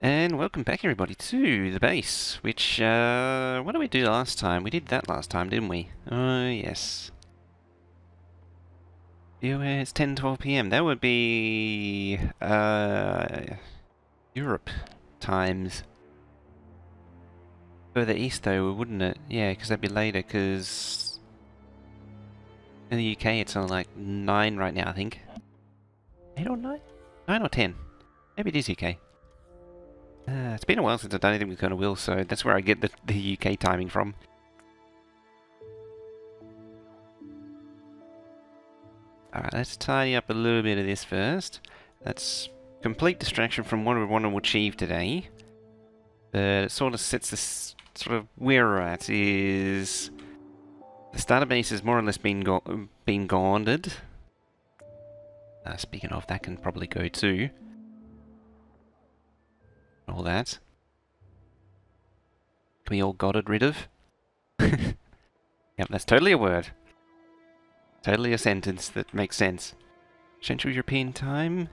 And welcome back everybody to the base, which, what did we do last time? We did that last time, didn't we? Oh, yes. It's 10:12 PM. That would be, Europe times. Further east though, wouldn't it? Yeah, because that'd be later, because in the UK it's on like 9 right now, I think. 8 or 9? 9 or 10? Maybe it is UK. It's been a while since I've done anything with Colonel Will, so that's where I get the UK timing from. Alright, let's tidy up a little bit of this first. That's complete distraction from what we want to achieve today. But it sort of sets this sort of where we're at is the starter base has more or less been gonded. Speaking of, that can probably go too. All that. Can we all godded rid of? Yep, that's totally a word. Totally a sentence that makes sense. Central European time?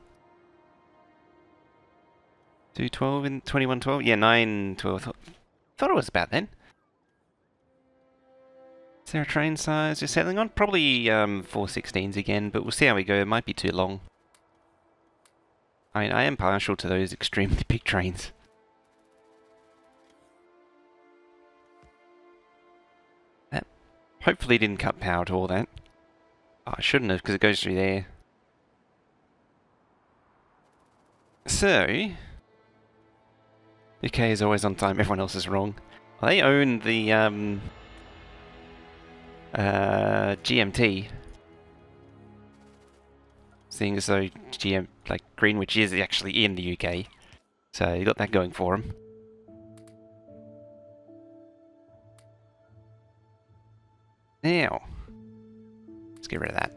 2:12 and 21:12? Yeah, 9:12. Thought it was about then. Is there a train size you're settling on? Probably 416s again, but we'll see how we go. It might be too long. I mean, I am partial to those extremely big trains. That hopefully didn't cut power to all that. Oh, I shouldn't have, because it goes through there. So, UK is always on time, everyone else is wrong. Well, they own the GMT. Seeing as though Greenwich is actually in the UK. So you got that going for them. Now, let's get rid of that.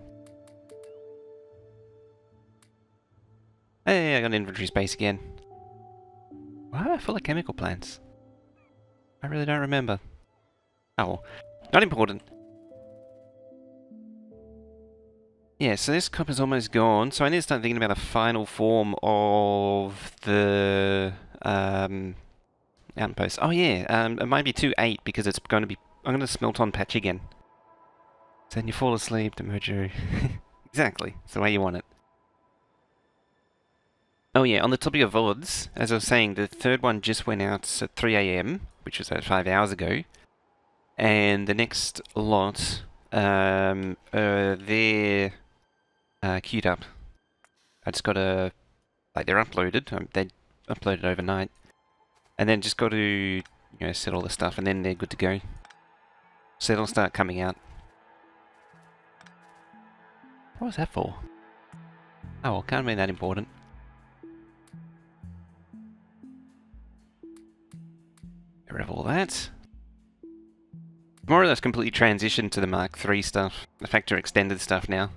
Hey, I got an inventory space again. Why am I full of chemical plants? I really don't remember. Oh, well, not important. Yeah, so this copper's almost gone, so I need to start thinking about a final form of the outpost. Oh yeah, it might be 2:08 because it's going to be. I'm going to smelt on patch again. So then you fall asleep, the mojo. Exactly, it's the way you want it. Oh yeah, on the topic of VODs, as I was saying, the third one just went out at 3 AM, which was 5 hours ago. And the next lot, they're queued up. I just got to, they're uploaded. They uploaded overnight. And then just got to, set all the stuff, and then they're good to go. So they'll start coming out. What was that for? Oh, well, can't be that important. Get rid of all that. More or less completely transitioned to the Mark III stuff, the Factorio extended stuff now.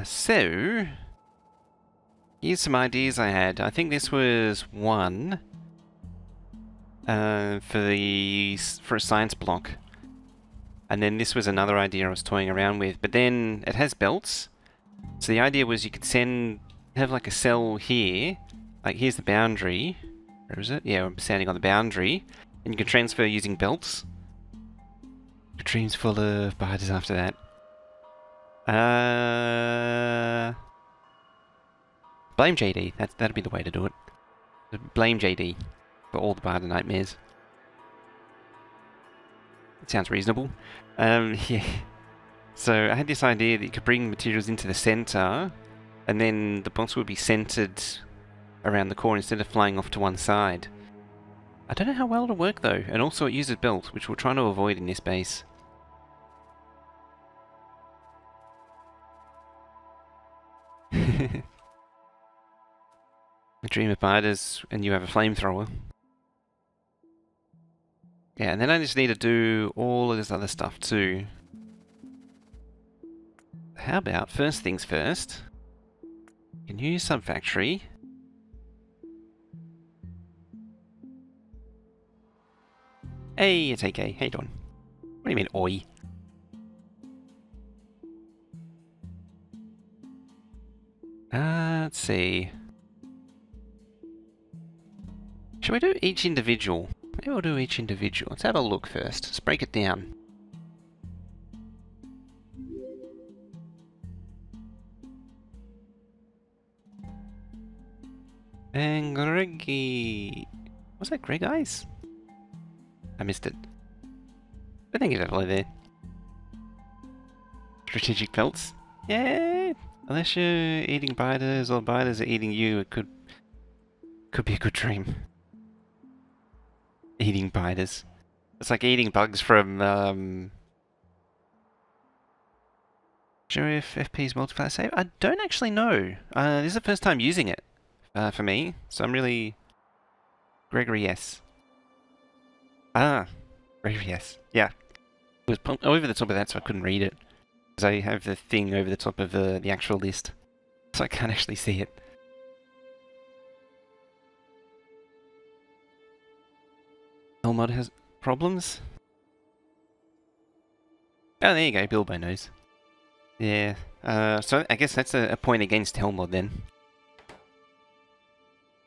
So, here's some ideas I had. I think this was one for a science block. And then this was another idea I was toying around with, but then it has belts. So the idea was you could have like a cell here, like here's the boundary. Where is it? Yeah, I'm standing on the boundary. And you can transfer using belts. Your dream's full of spiders after that. Blame JD. That'd be the way to do it. Blame JD for all the Barda nightmares. It sounds reasonable. Yeah. So I had this idea that you could bring materials into the center, and then the box would be centered around the core instead of flying off to one side. I don't know how well it'll work though, and also it uses belts, which we're trying to avoid in this base. A dream of spiders, and you have a flamethrower. Yeah, and then I just need to do all of this other stuff too. How about, first things first, you can use some factory. Hey, it's AK. How you doing? What do you mean, oi? Let's see. Should we do each individual? Maybe we'll do each individual. Let's have a look first. Let's break it down. And Greggy... Was that Greg Eyes? I missed it. I think it's definitely there. Strategic belts? Yeah! Unless you're eating biters or biters are eating you, it could be a good dream. Eating biters. It's like eating bugs from, Sure if FP's multiplayer save? I don't actually know. This is the first time using it for me, so I'm really... Gregory, yes. Ah, Gregory, yes. Yeah. It was over the top of that, so I couldn't read it. Because I have the thing over the top of the actual list. So I can't actually see it. Mod has problems? Oh, there you go, Bilbo knows. Yeah, so I guess that's a point against Helmod then.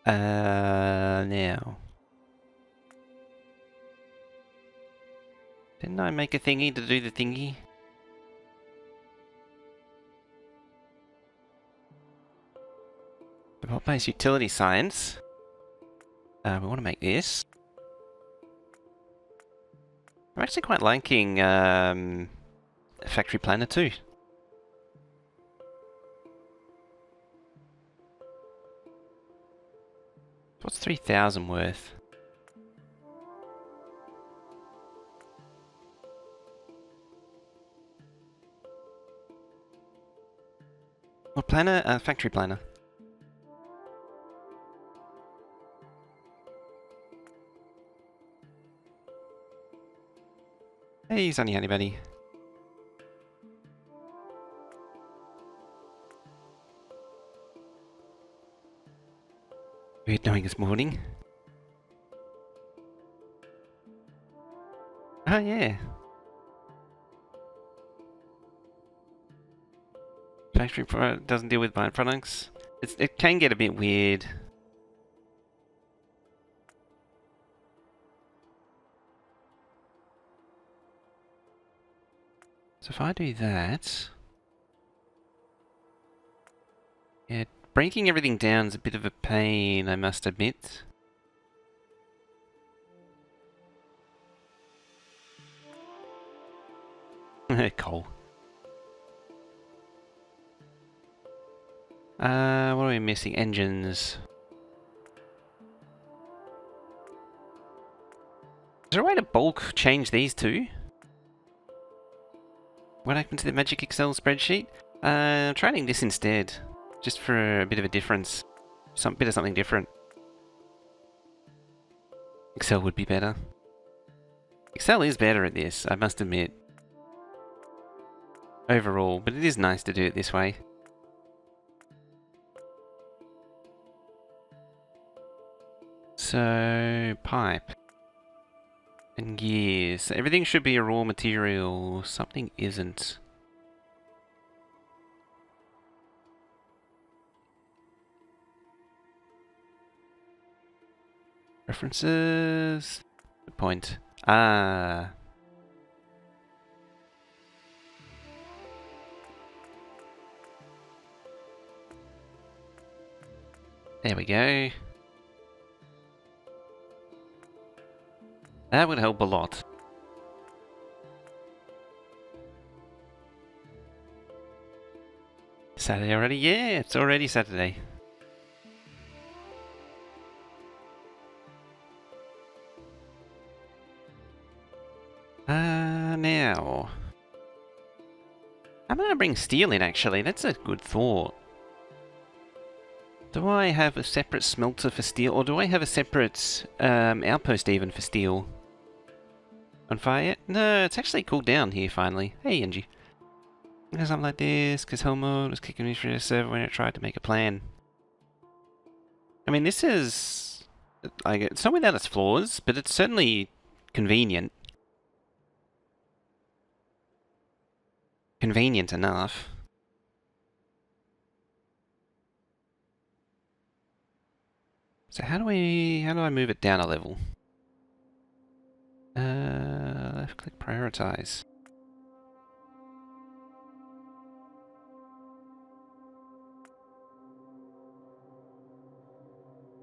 Now. Didn't I make a thingy to do the thingy? The BotBase utility science. We want to make this. I'm actually quite liking Factory Planner too. What's 3,000 worth? What planner? Factory Planner. Hey, Sunny Honey Buddy. Weird knowing this morning. Oh yeah. Factory product doesn't deal with byproducts. It can get a bit weird. So if I do that... Yeah, breaking everything down is a bit of a pain, I must admit. Coal. What are we missing? Engines. Is there a way to bulk change these two? What happened to the Magic Excel spreadsheet? I'm trying this instead. Just for a bit of a difference. Bit of something different. Excel would be better. Excel is better at this, I must admit. Overall, but it is nice to do it this way. So, pipe. And gears. So everything should be a raw material. Something isn't. References. Good point. Ah. There we go. That would help a lot. Saturday already? Yeah, it's already Saturday. Now. I'm gonna bring steel in actually, that's a good thought. Do I have a separate smelter for steel, or do I have a separate outpost even for steel? On fire yet? No, it's actually cooled down here finally. Hey, Angie. Something like this, because Helmut was kicking me through the server when it tried to make a plan. I mean, this is... like, it's not without its flaws, but it's certainly convenient. Convenient enough. So how do I move it down a level? Left click prioritize.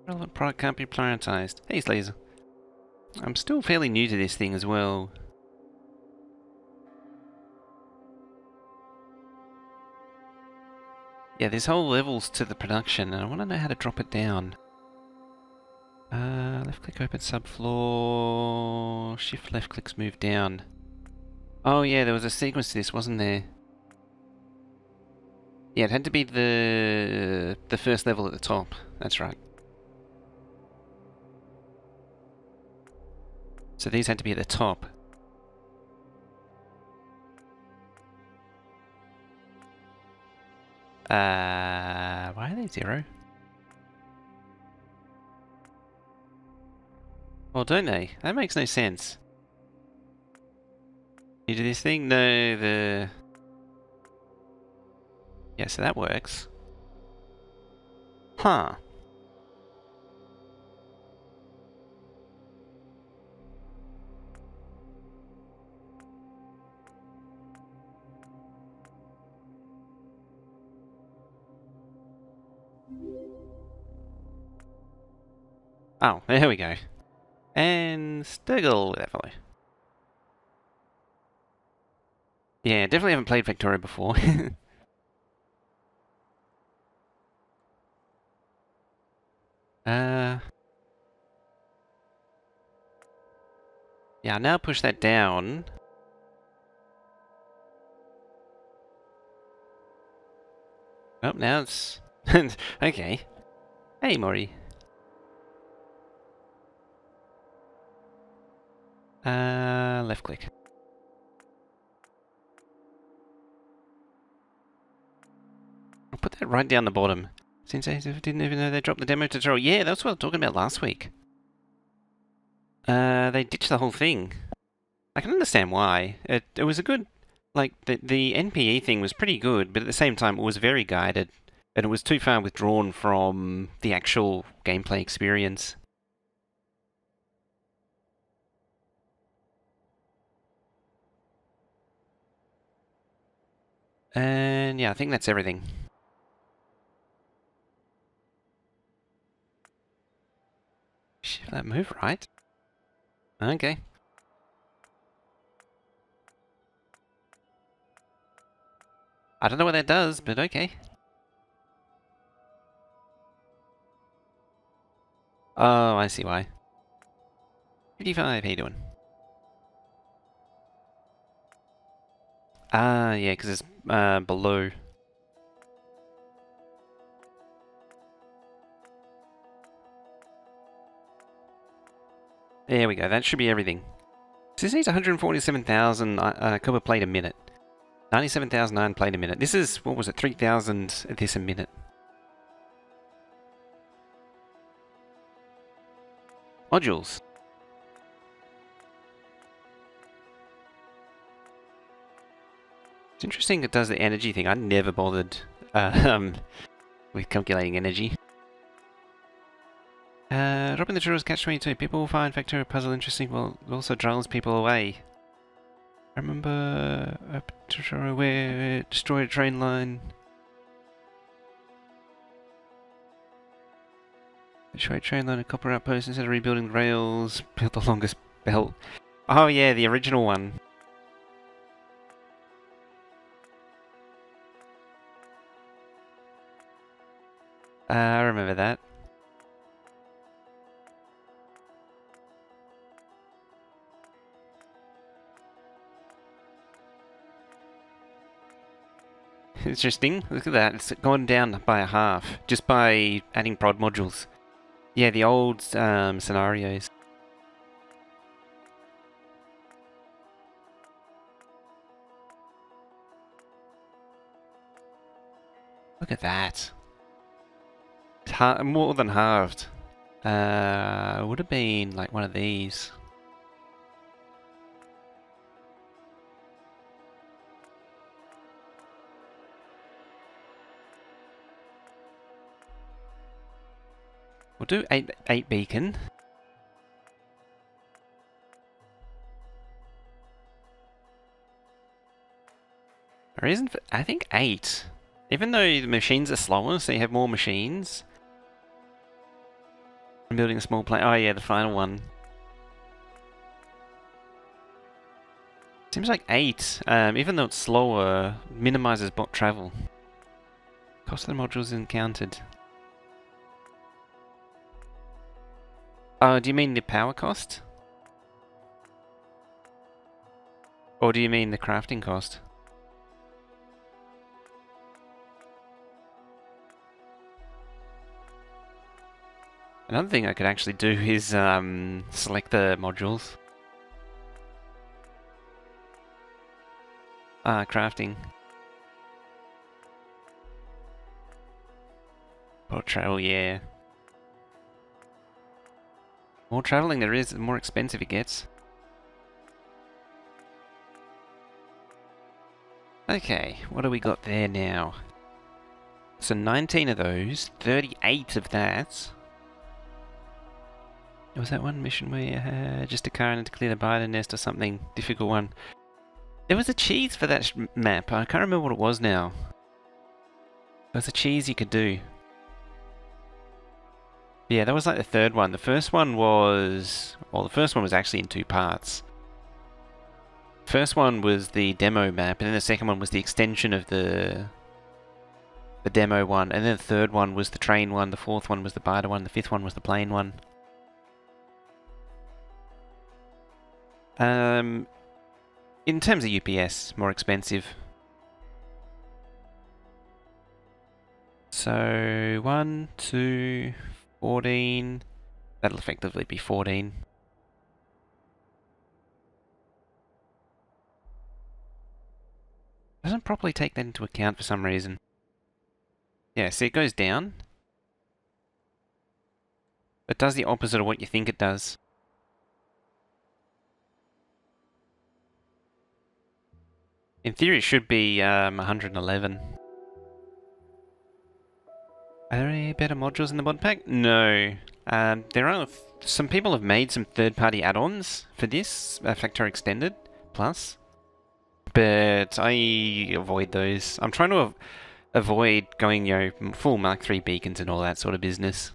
Relevant product can't be prioritized. Hey, Slazer. I'm still fairly new to this thing as well. Yeah, there's whole levels to the production, and I want to know how to drop it down. Left click open subfloor. Shift left clicks move down. Oh yeah, there was a sequence to this, wasn't there? Yeah, it had to be the first level at the top. That's right. So these had to be at the top. Why are they 0? Well, don't they? That makes no sense. You do this thing? No, the... Yeah, so that works. Huh. Oh, there we go. And Sturgle, that fellow. Yeah, definitely haven't played Factorio before. Yeah, I'll now push that down. Oh, now it's... Okay. Hey, Mori. Left click. I'll put that right down the bottom. Since I didn't even know they dropped the demo tutorial. Yeah, that's what I was talking about last week. They ditched the whole thing. I can understand why. It was a good... Like, the NPE thing was pretty good, but at the same time it was very guided. And it was too far withdrawn from the actual gameplay experience. And yeah, I think that's everything. Should that move right? Okay. I don't know what that does, but okay. Oh, I see why. 55, how you doing? Ah, yeah, because it's below. There we go, that should be everything. So this needs 147,000 copper plate a minute. 97,000 iron plate a minute. This is, what was it, 3,000 of this a minute. Modules. It's interesting it does the energy thing. I never bothered with calculating energy. Dropping the tutorials catch-22. People will find Factorio puzzle interesting, while it also draws people away. I remember a tutorial where it destroyed a train line. Destroyed a train line, a copper outpost, instead of rebuilding rails, built the longest belt. Oh yeah, the original one. I remember that. Interesting. Look at that. It's gone down by a half just by adding prod modules. Yeah, the old scenarios. Look at that. It's more than halved. Would have been like one of these. We'll do eight beacon. Or isn't, I think 8. Even though the machines are slower, so you have more machines. I'm building a small plane. Oh yeah, the final one. Seems like 8, even though it's slower, minimizes bot travel. Cost of the modules encountered. Oh, do you mean the power cost? Or do you mean the crafting cost? Another thing I could actually do is select the modules. Crafting. Bot travel, yeah. More traveling there is, the more expensive it gets. Okay, what do we got there now? So 19 of those, 38 of that. Was that one mission where you had just a car and to clear the spider nest or something? Difficult one. There was a cheese for that map. I can't remember what it was now. There was a cheese you could do. Yeah, that was like the third one. The first one was... Well, the first one was actually in 2 parts. First one was the demo map, and then the second one was the extension of the demo one, and then the third one was the train one, the fourth one was the spider one, the fifth one was the plane one. In terms of UPS, more expensive. So 1, 2, 14. That'll effectively be 14. Doesn't properly take that into account for some reason. Yeah, see, it goes down. It does the opposite of what you think it does. In theory, it should be 111. Are there any better modules in the mod pack? No. There are some people have made some third-party add-ons for this, Factorio Extended Plus, but I avoid those. I'm trying to avoid going, full Mark III beacons and all that sort of business.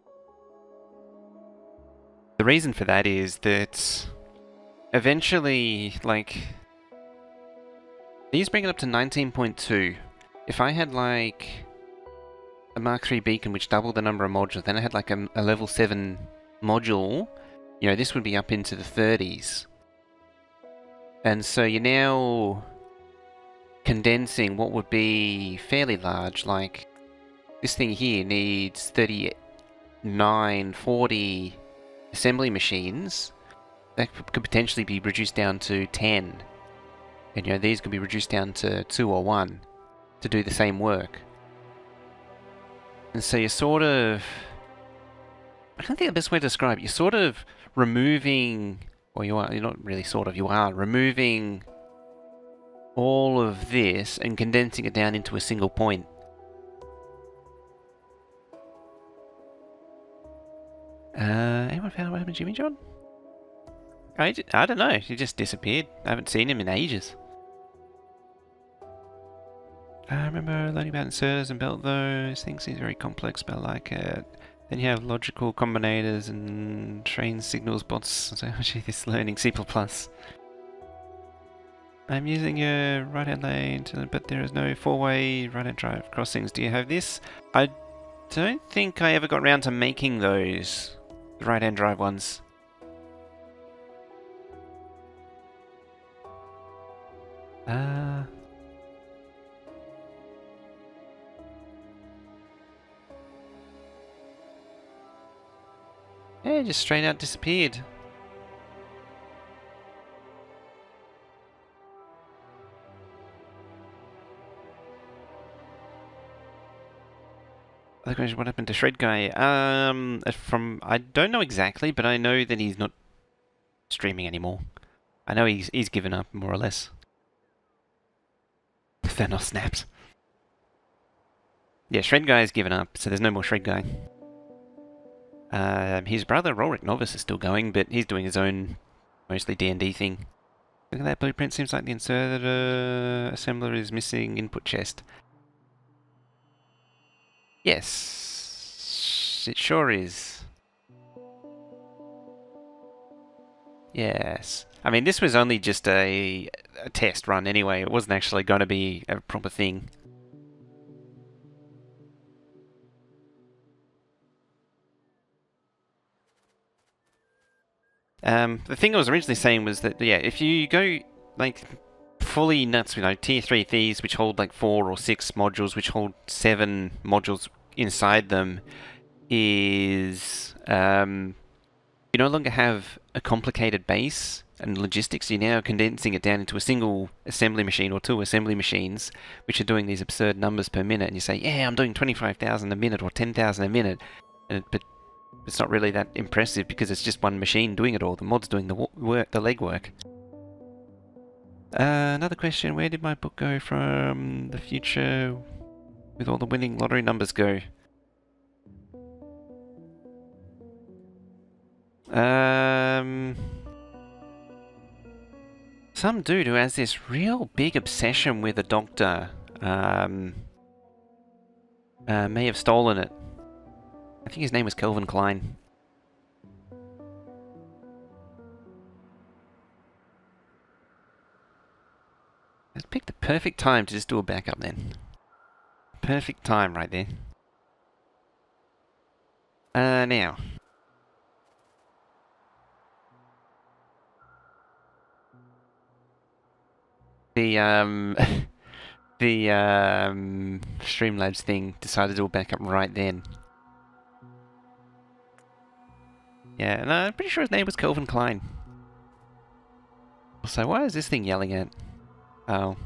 The reason for that is that eventually, these bring it up to 19.2. If I had a Mark III beacon which doubled the number of modules, then I had a level 7 module, this would be up into the 30s. And so you're now condensing what would be fairly large, this thing here needs 39, 40 assembly machines. That could potentially be reduced down to 10. And these could be reduced down to 2 or 1 to do the same work. And so you're sort of... I don't think the best way to describe it, you're sort of removing... Or you're not really sort of, you are removing all of this and condensing it down into a single point. Anyone found what happened to Jimmy John? I don't know, he just disappeared. I haven't seen him in ages. I remember learning about inserters and belt those things. Seems very complex, but I like it. Then you have logical combinators and train signals bots. So actually this learning C++. I'm using your right-hand lane, but there is no 4-way right-hand drive crossings. Do you have this? I don't think I ever got around to making those right-hand drive ones. Yeah, just straight out disappeared. Other question, what happened to Shred Guy? I don't know exactly, but I know that he's not streaming anymore. I know he's given up, more or less. Thanos snapped. Yeah, Shred Guy has given up, so there's no more Shred Guy. His brother, Rorik Novice, is still going, but he's doing his own, mostly D&D thing. Look at that blueprint, seems like the inserter assembler is missing input chest. Yes, it sure is. Yes. I mean, this was only just a test run anyway. It wasn't actually going to be a proper thing. The thing I was originally saying was that, yeah, if you go, like, fully nuts with, tier 3 thieves, which hold, like, 4 or 6 modules, which hold 7 modules inside them, is, you no longer have a complicated base and logistics. You're now condensing it down into a single assembly machine or 2 assembly machines, which are doing these absurd numbers per minute, and you say, yeah, I'm doing 25,000 a minute or 10,000 a minute, but it's not really that impressive because it's just one machine doing it all. The mod's doing the work, the legwork. Another question, where did my book go from the future with all the winning lottery numbers go? Some dude who has this real big obsession with a doctor may have stolen it. I think his name was Kelvin Klein. Let's pick the perfect time to just do a backup then. Perfect time right there. Now. The, the, Streamlabs thing decided to do a backup right then. Yeah, and I'm pretty sure his name was Kelvin Klein. So why is this thing yelling at? Oh.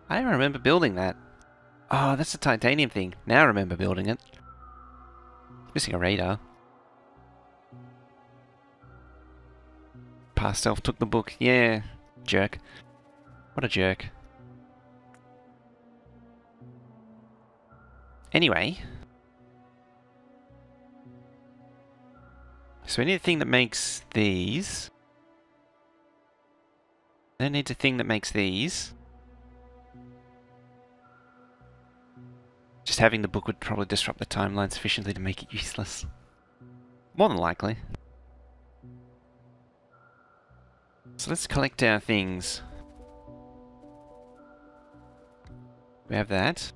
I remember building that. Oh, that's the titanium thing. Now I remember building it. Missing a radar. Past self took the book. Yeah. Jerk. What a jerk. Anyway. So we need a thing that makes these. Then needs a thing that makes these. Just having the book would probably disrupt the timeline sufficiently to make it useless. More than likely. So let's collect our things. We have that.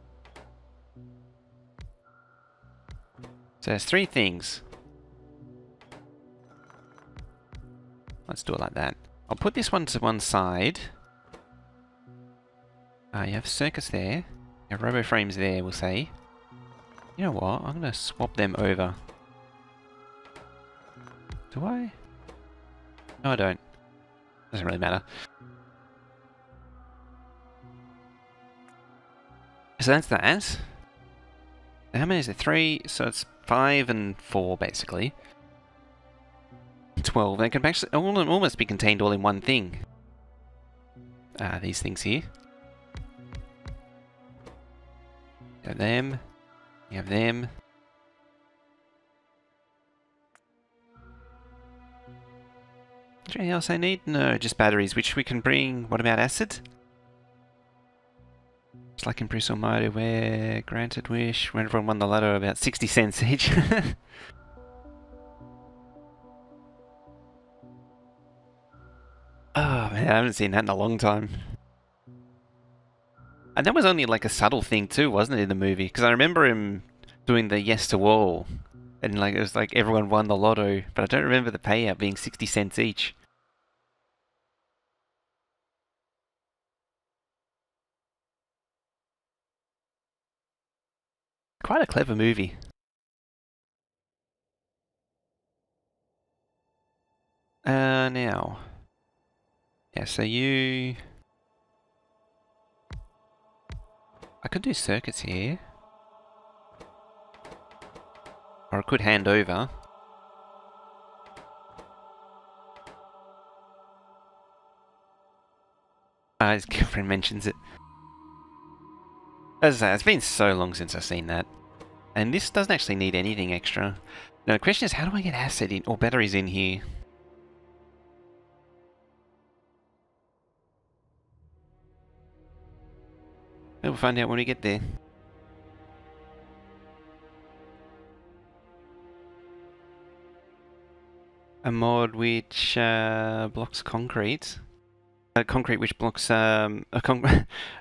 So there's 3 things. Let's do it like that. I'll put this one to one side. You have circus there. You have RoboFrames there, we'll say. You know what? I'm going to swap them over. Do I? No, I don't. Doesn't really matter. So that's that. How many is it? 3, so it's 5 and 4 basically. 12. They can actually almost be contained all in one thing. These things here. You have them. You have them. Is there anything else I need? No, just batteries, which we can bring. What about acid? It's like in Bruce Almighty, where granted wish, when everyone won the lotto, about 60 cents each. Oh man, I haven't seen that in a long time. And that was only like a subtle thing too, wasn't it, in the movie? Because I remember him doing the yes to all, and like it was like everyone won the lotto, but I don't remember the payout being 60 cents each. Quite a clever movie. Now. Yeah, so you... I could do circuits here. Or I could hand over. His girlfriend mentions it. As I say, it's been so long since I've seen that. And this doesn't actually need anything extra. Now the question is, how do I get acid in, or batteries in here? We'll find out when we get there. A mod which blocks concrete. Concrete which blocks a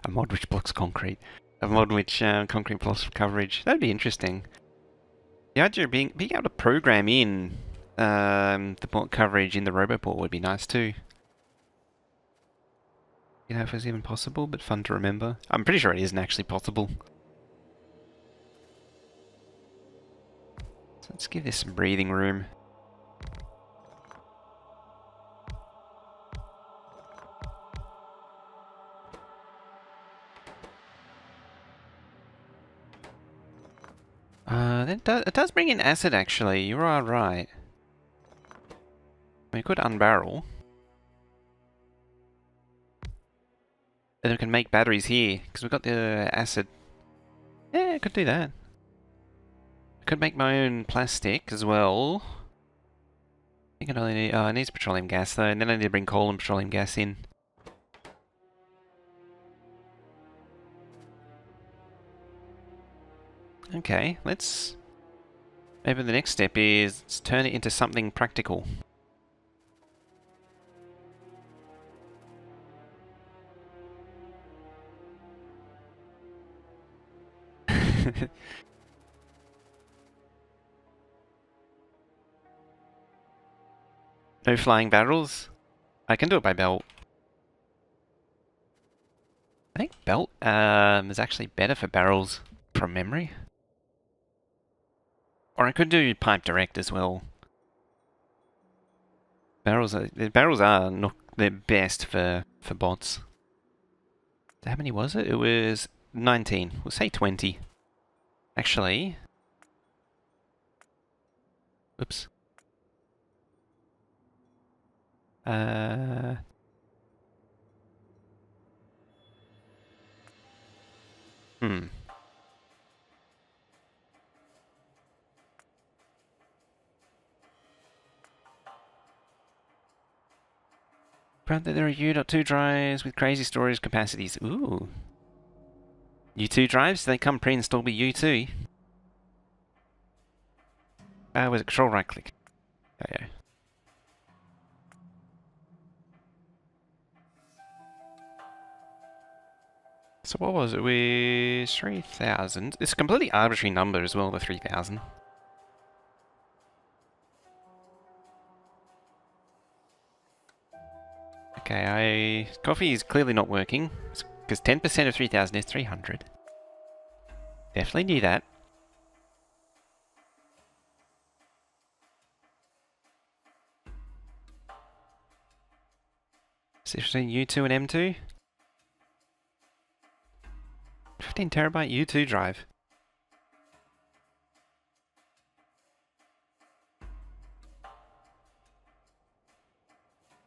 mod which blocks concrete. A mod which concrete blocks coverage. That'd be interesting. The idea of being able to program in the block coverage in the Roboport would be nice too. You know if it's even possible, but fun to remember. I'm pretty sure it isn't actually possible. So let's give this some breathing room. It does bring in acid actually, you are right. We could unbarrel. Then we can make batteries here, because we've got the acid. Yeah, I could do that. I could make my own plastic as well. I think it only need, it needs petroleum gas though, and then I need to bring coal and petroleum gas in. Okay, let's... Maybe the next step is let's turn it into something practical. No flying barrels? I can do it by belt. I think belt is actually better for barrels from memory. Or I could do pipe direct as well. Barrels are not the best for bots. How many was it? It was 19. We'll say 20. Actually... Oops. Hmm. Proud that there are U.2 drives with crazy storage capacities. Ooh. U2 drives? They come pre-installed with U2. Was it control right click? Oh yeah. So what was it? With 3,000. It's a completely arbitrary number as well, the 3,000. Okay, coffee is clearly not working. Because 10% of 3,000 is 300. Definitely knew that. So between U2 and M2? 15 terabyte U2 drive.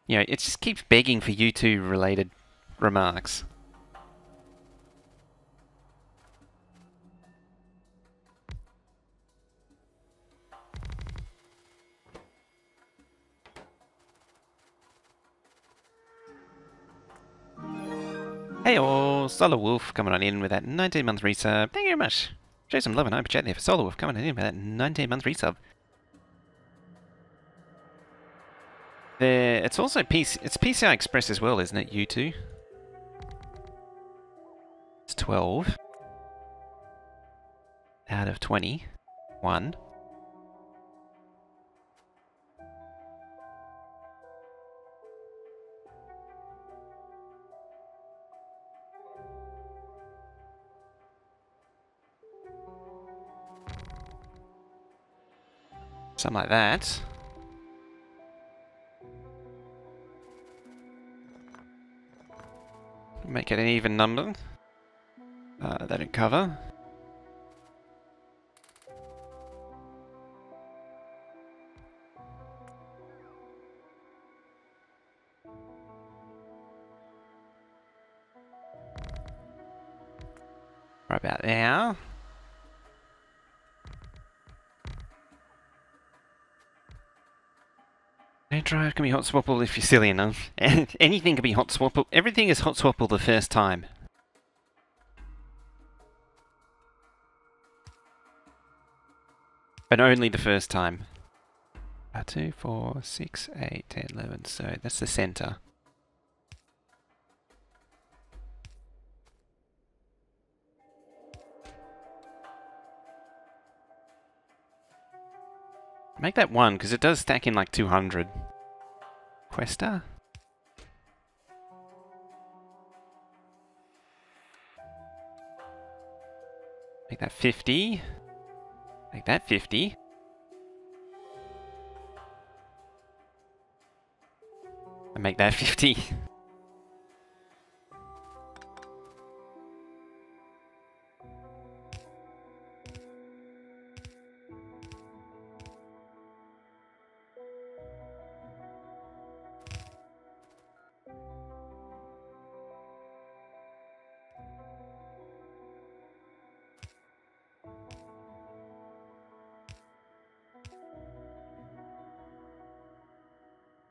You know, it just keeps begging for U2 related remarks. Hey all, Solar Wolf coming on in with that 19-month resub. Thank you very much. Show some love and hyper chat there for Solar Wolf coming on in with that 19-month resub. It's also it's PCI Express as well, isn't it? U2. It's 12 out of 20. 1. Something like that. Make it an even number. That'll cover. Right about now. No drive can be hot swappable if you're silly enough. Anything can be hot swappable. Everything is hot swappable the first time. But only the first time. 2, 4, 6, 8, 10, 11. So that's the center. Make that 1, because it does stack in like 200. Questa? Make that 50. Make that 50. And make that 50.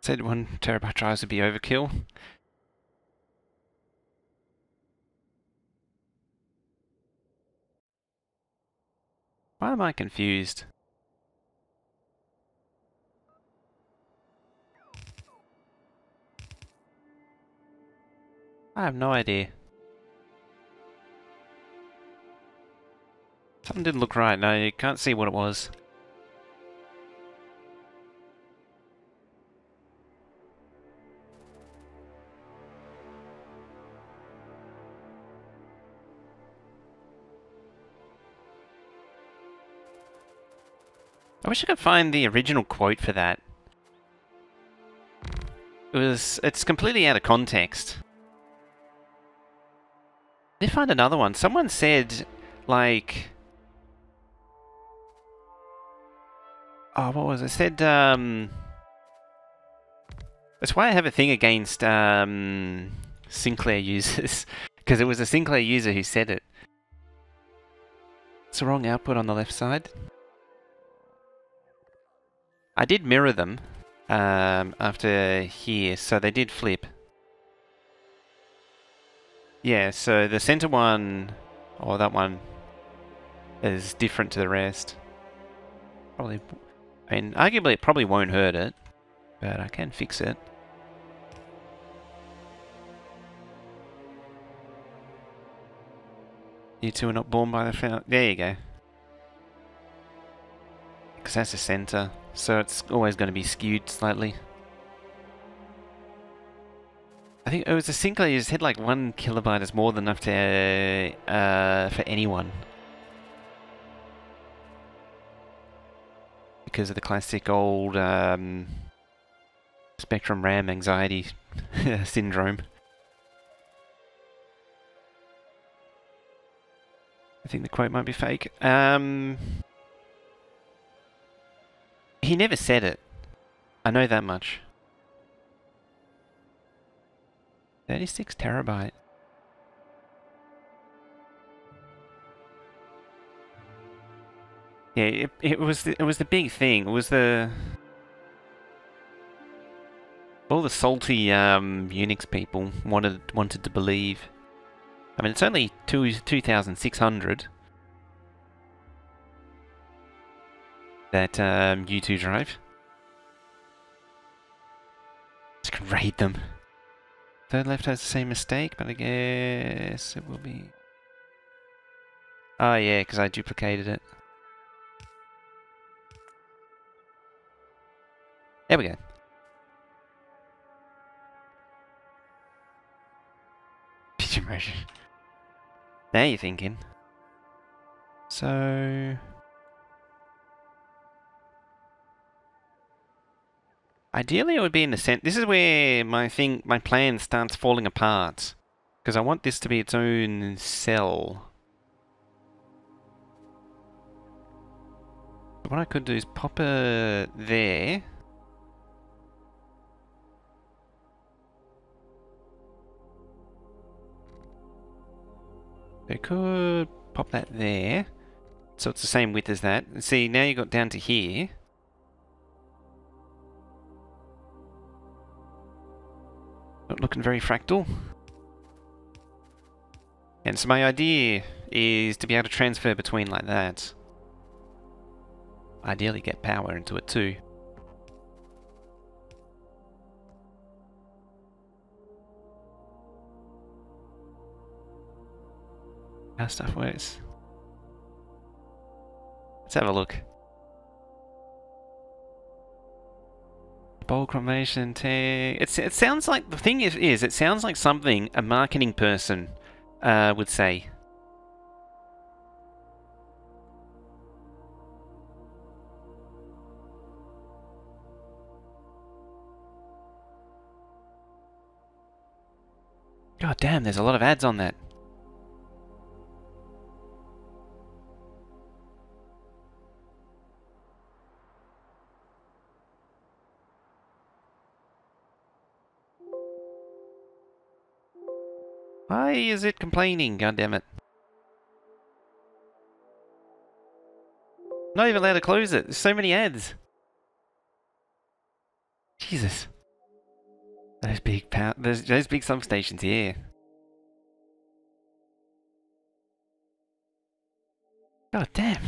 Said 1 terabyte drives would be overkill. Why am I confused? I have no idea. Something didn't look right. No, you can't see what it was. I wish I could find the original quote for that. It's completely out of context. I did find another one. Someone said, like... Oh, what was it? Said, that's why I have a thing against, Sinclair users. Because it was a Sinclair user who said it. It's the wrong output on the left side. I did mirror them after here, so they did flip. Yeah, so the center one, or that one, is different to the rest. Probably, I mean, arguably it probably won't hurt it, but I can fix it. You two are not born by the fountain. There you go. Because that's the center, so it's always going to be skewed slightly. I think it was a Sinclair you just had like 1 kilobyte is more than enough to for anyone. Because of the classic old Spectrum RAM anxiety syndrome. I think the quote might be fake. He never said it. I know that much. 36 terabyte. Yeah, it was the big thing. It was the all the salty Unix people wanted to believe. I mean, it's only 2,600 that U2 drive. Just can raid them. Third left has the same mistake, but I guess it will be. Oh yeah, because I duplicated it. There we go. Picture motion. Now you're thinking. So... ideally it would be in the center. This is where my plan starts falling apart. Because I want this to be its own cell. What I could do is pop it there. I could pop that there. So it's the same width as that. See, now you got down to here. Not looking very fractal. And so my idea is to be able to transfer between like that. Ideally get power into it too. How stuff works. Let's have a look. Bold combination tag. It sounds like, the thing is it sounds like something a marketing person would say. God damn, there's a lot of ads on that. Why is it complaining? God damn it. Not even allowed to close it. There's so many ads. Jesus. Those big those big substations here. God damn.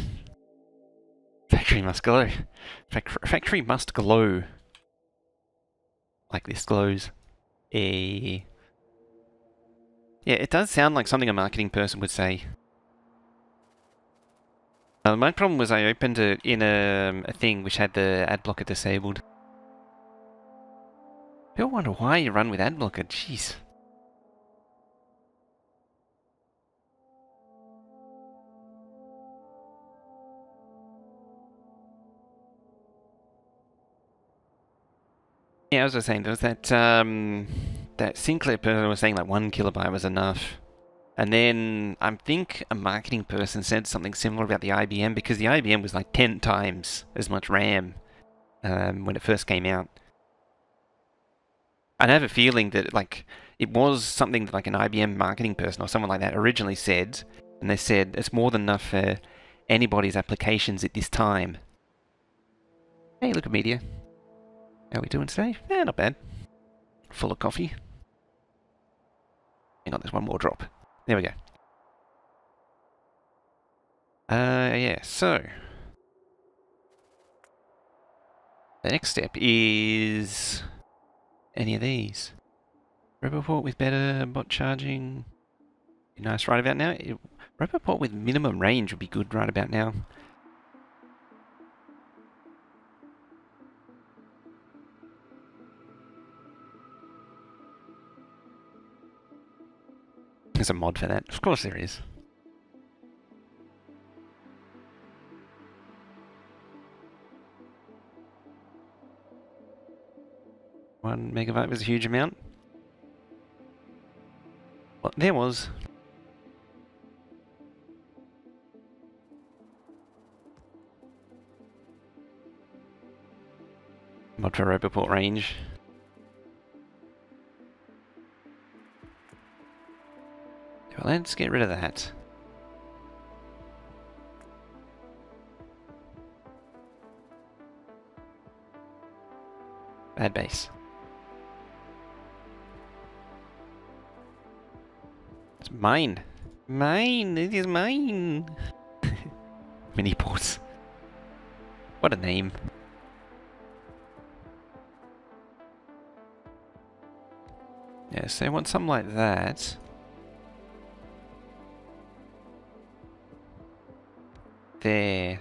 Factory must glow. Factory must glow. Like this glows. Yeah, it does sound like something a marketing person would say. My problem was I opened it in a thing which had the ad blocker disabled. People wonder why you run with ad blocker, jeez. Yeah, as I was saying, there was that that Sinclair person was saying like 1 kilobyte was enough. And then I think a marketing person said something similar about the IBM, because the IBM was like 10 times as much RAM when it first came out. I have a feeling that like it was something that like an IBM marketing person or someone like that originally said, and they said it's more than enough for anybody's applications at this time. Hey, look at media. How are we doing today? Yeah, not bad. Full of coffee. Hang on, there's one more drop. There we go. Yeah, so the next step is any of these. Roboport with better bot charging. Be nice right about now. Roboport with minimum range would be good right about now. There's a mod for that. Of course there is. One megabyte was a huge amount. Well, there was. Mod for Roboport range. Well, let's get rid of that. Bad base. It's mine. Mine! It is mine! Mini ports. What a name. Yeah, so I want something like that. There.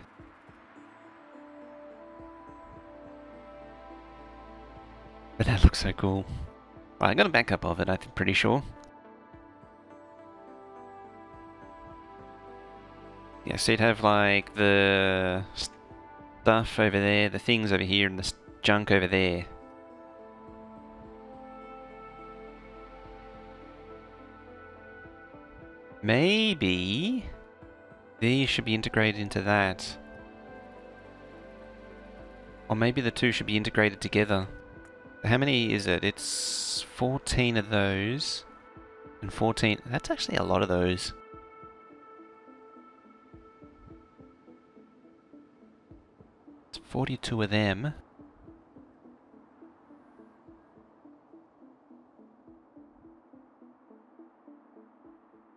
But that looks so cool. Right, I got a backup of it, I'm pretty sure. Yeah, so you'd have like the stuff over there, the things over here, and the junk over there. Maybe these should be integrated into that. Or maybe the two should be integrated together. How many is it? It's 14 of those. And 14... That's actually a lot of those. It's 42 of them.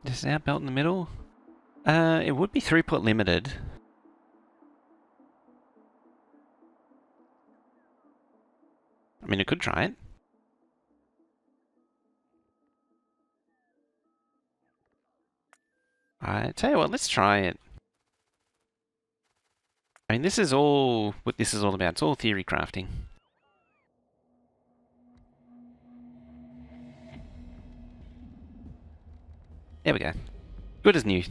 Is our belt in the middle? It would be throughput limited. I mean, I could try it. Alright, tell you what, let's try it. I mean, this is all what this is all about. It's all theory crafting. There we go. Good as new.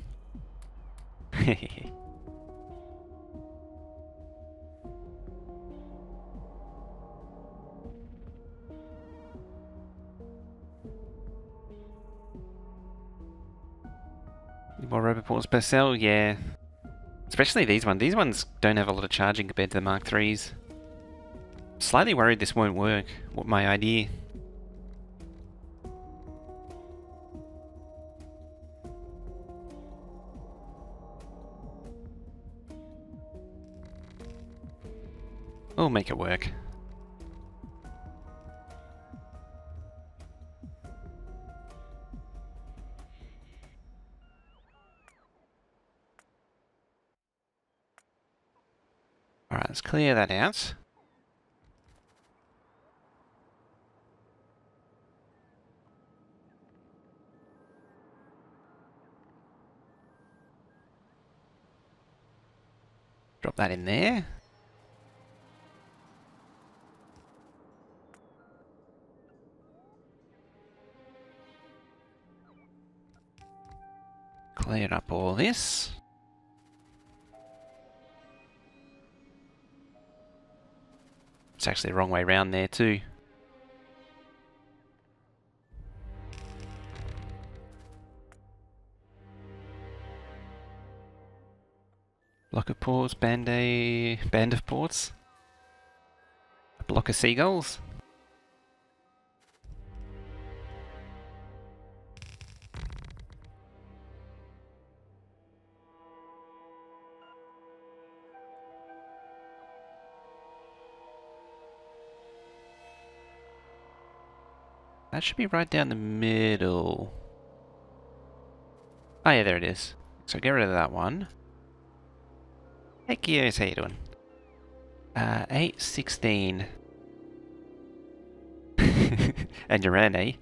More robot ports per cell, yeah. Especially these ones. These ones don't have a lot of charging compared to the Mark IIIs. Slightly worried this won't work. What my idea? We'll make it work. Alright, let's clear that out. Drop that in there. Clear up all this. It's actually the wrong way around there too. Block of ports, band of ports. A block of seagulls. That should be right down the middle. Oh yeah, there it is. So get rid of that one. Heck yes, how you doing? 816. And you're in, eh?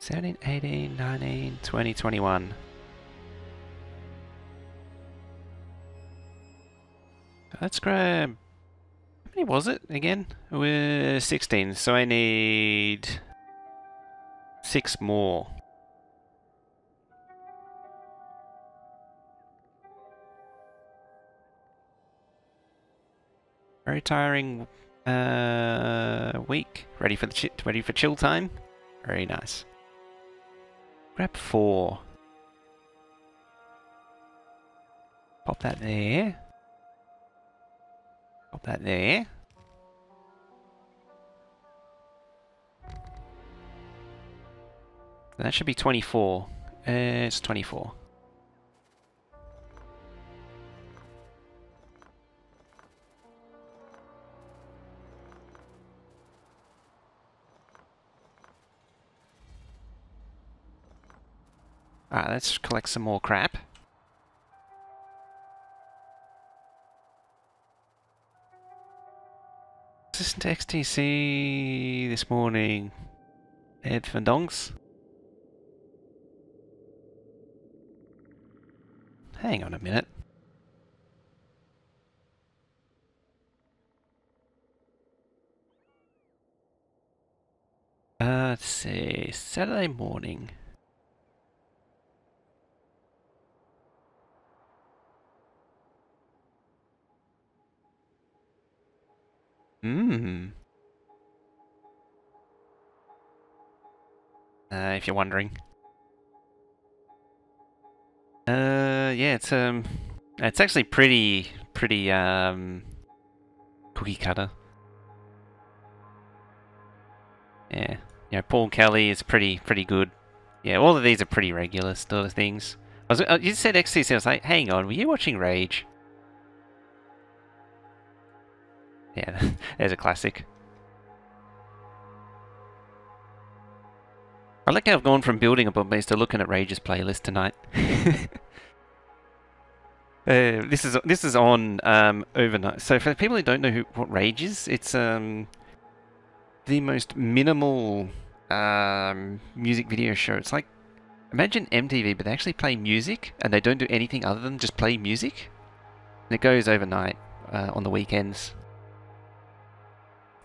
17, 18, 19, 20, 21. Let's grab... How many was it again? We're 16, so I need 6 more. Very tiring week. Ready for chill time? Very nice. Grab 4. Pop that there. Pop that there. That should be 24. It's 24. Alright, let's collect some more crap. Assistant to XTC this morning. Head for donks. Hang on a minute. Let's see. Saturday morning. If you're wondering. Yeah, it's actually pretty cookie cutter. Yeah, you know, Paul Kelly is pretty good. Yeah, all of these are pretty regular sort of things. You said XTC, I was like, hang on, were you watching Rage? Yeah, there's a classic. I like how I've gone from building a BotBase to looking at Rage's playlist tonight. This is on overnight. So for people who don't know what Rage is, it's the most minimal music video show. It's like, imagine MTV, but they actually play music and they don't do anything other than just play music. And it goes overnight on the weekends.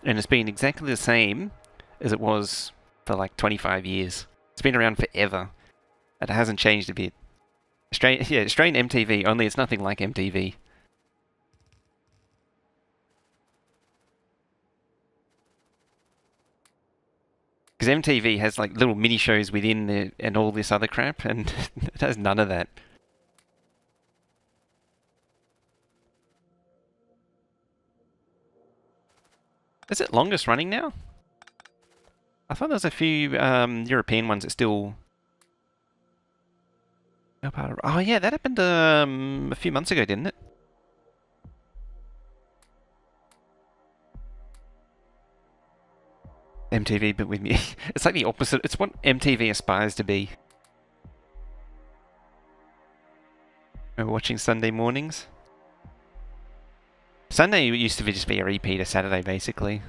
And it's been exactly the same as it was for like 25 years. It's been around forever. And it hasn't changed a bit. Australian MTV, only it's nothing like MTV. Because MTV has like little mini shows within and all this other crap, and it has none of that. Is it longest running now? I thought there was a few European ones that still... Oh yeah, that happened a few months ago, didn't it? MTV, but with me. It's like the opposite. It's what MTV aspires to be. Remember watching Sunday mornings? Sunday used to just be a repeat of Saturday, basically.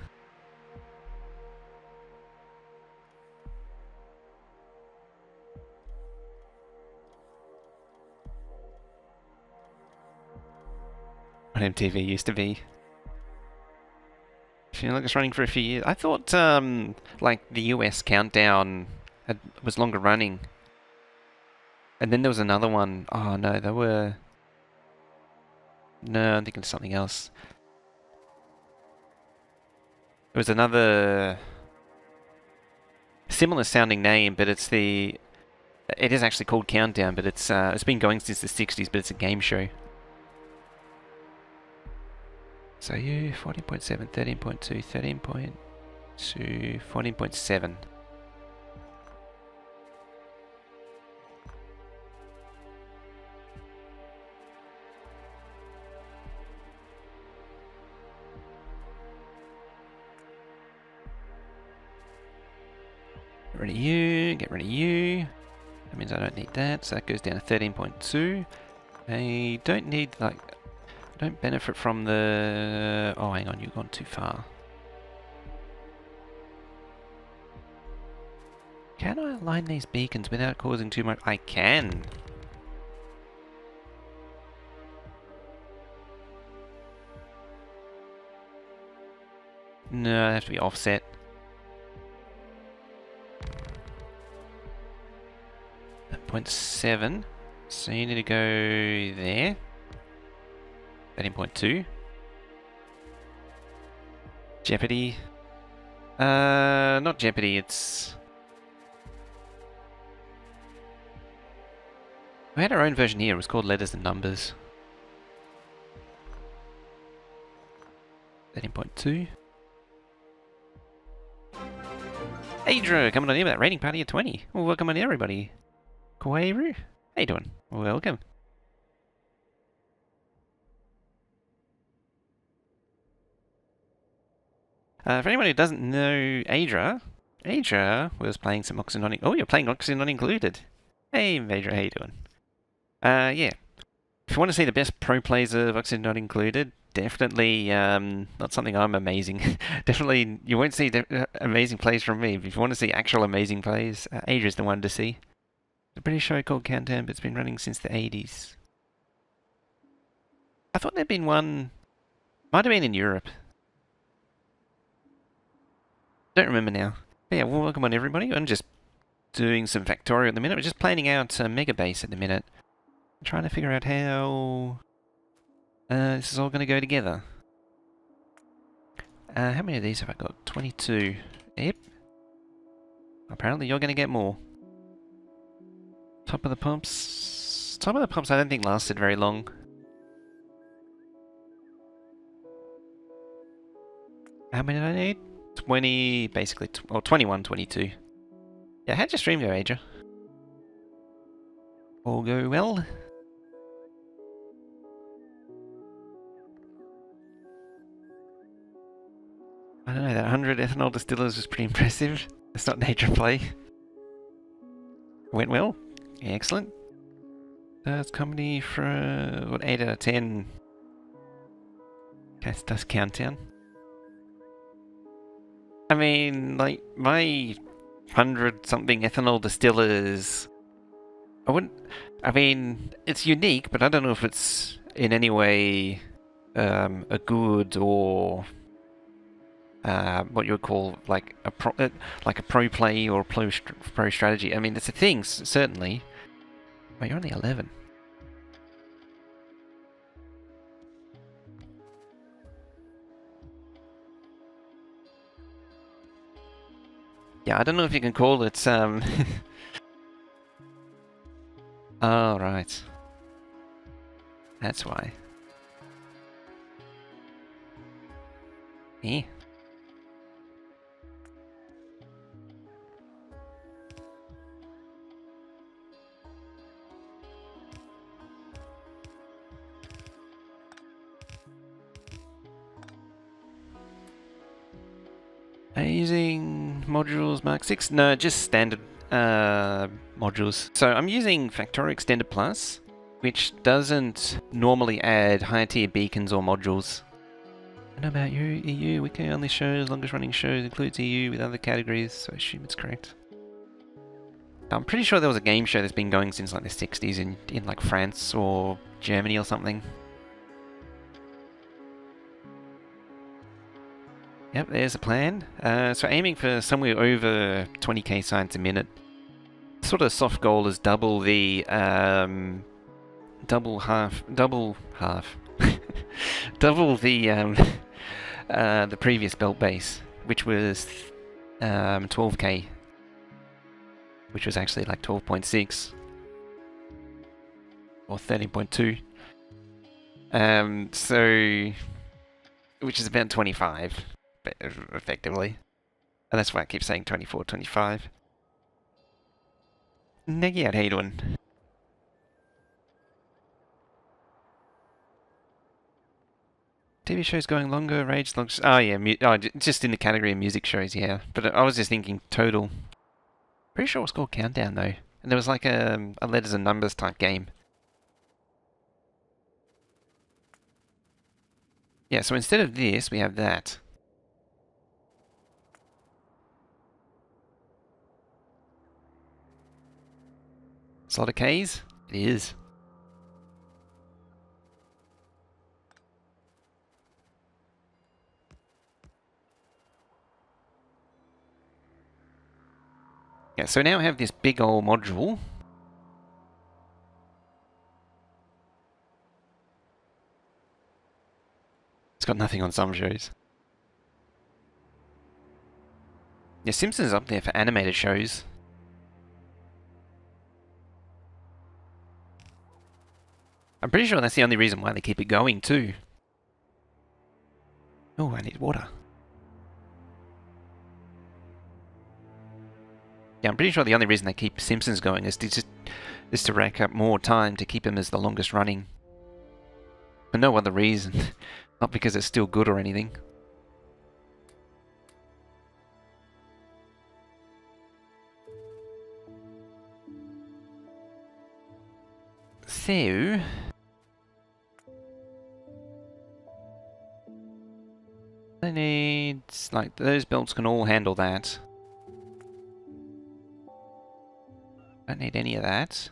What MTV used to be. I feel like it's running for a few years. I thought, like, the US countdown was longer running. And then there was another one. Oh, no, they were... No, I'm thinking of something else. There was another... similar sounding name, but it's the... It is actually called Countdown, but it's been going since the 60s, but it's a game show. So you 14.7, 13.2, 13.2, 14.7. Get rid of you, get rid of you. That means I don't need that, so that goes down to 13.2. I don't need, like, I don't benefit from the... Oh, hang on, you've gone too far. Can I align these beacons without causing too much? I can. No, they have to be offset. 0.7. So you need to go there. 13.2. Jeopardy. Not Jeopardy, it's... We had our own version here, it was called Letters and Numbers. 13.2. Adra, coming on here with that rating party of 20. Well, welcome on everybody. Kwairu, how you doing? Welcome. For anyone who doesn't know Adra, Adra was playing some Oxygen Not... Oh, you're playing Oxygen Not Included. Hey, Adra, how you doing? Yeah. If you want to see the best pro plays of Oxygen Not Included, definitely not something I'm amazing. Definitely, you won't see amazing plays from me. But if you want to see actual amazing plays, Adra's the one to see. It's a British show called Countdown, but it's been running since the 80s. I thought there'd been one... Might have been in Europe. Don't remember now. But yeah, well, welcome on everybody. I'm just doing some Factorio at the minute. We're just planning out Megabase at the minute. I'm trying to figure out how this is all going to go together. How many of these have I got? 22. Yep. Apparently you're going to get more. Top of the pumps. Top of the pumps I don't think lasted very long. How many did I need? 20, basically, or 21, 22. Yeah, how'd your stream go, Adra? all go well. I don't know, that 100 ethanol distillers was pretty impressive. It's not nature play. Went well. Excellent. That's company for, what, 8 out of 10. That's countdown. I mean, like, my 100-something ethanol distillers... I mean, it's unique, but I don't know if it's in any way a good or what you would call like a pro play or pro strategy. I mean, it's a thing, certainly. But you're only 11. Yeah, I don't know if you can call it. Oh, right. That's why. Eh? Are you using modules Mark 6? No, just standard modules. So I'm using Factorio Extended Plus, which doesn't normally add higher tier beacons or modules. I don't know about you, EU, Wiki only shows, longest running shows, includes EU with other categories, so I assume it's correct. I'm pretty sure there was a game show that's been going since like the 60s in like France or Germany or something. Yep, there's a plan. So aiming for somewhere over 20k signs a minute. Sort of soft goal is double the double the previous belt base, which was 12k, which was actually like 12.6 or 13.2. So which is about 25 effectively. And that's why I keep saying 24, 25. Neggy out, how you doing? TV shows going longer, rage long. Oh yeah, just in the category of music shows, yeah. But I was just thinking total. Pretty sure it was called Countdown though, and there was like a letters and numbers type game. Yeah, so instead of this, we have that. It's a lot of K's. It is. Yeah, so now I have this big old module. It's got nothing on some shows. Yeah, Simpsons up there for animated shows. I'm pretty sure that's the only reason why they keep it going too. Oh, I need water. Yeah, I'm pretty sure the only reason they keep Simpsons going is to rack up more time to keep them as the longest running. For no other reason. Not because it's still good or anything. So... I need... like, those belts can all handle that. Don't need any of that.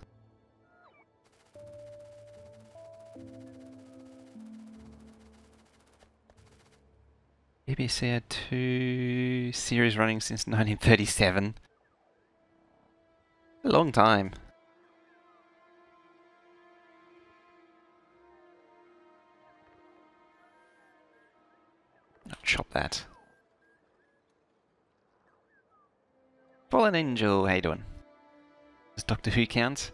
BBC had 2 series running since 1937. A long time. I'll chop that. Fallen Angel, how you doing? Does Doctor Who count?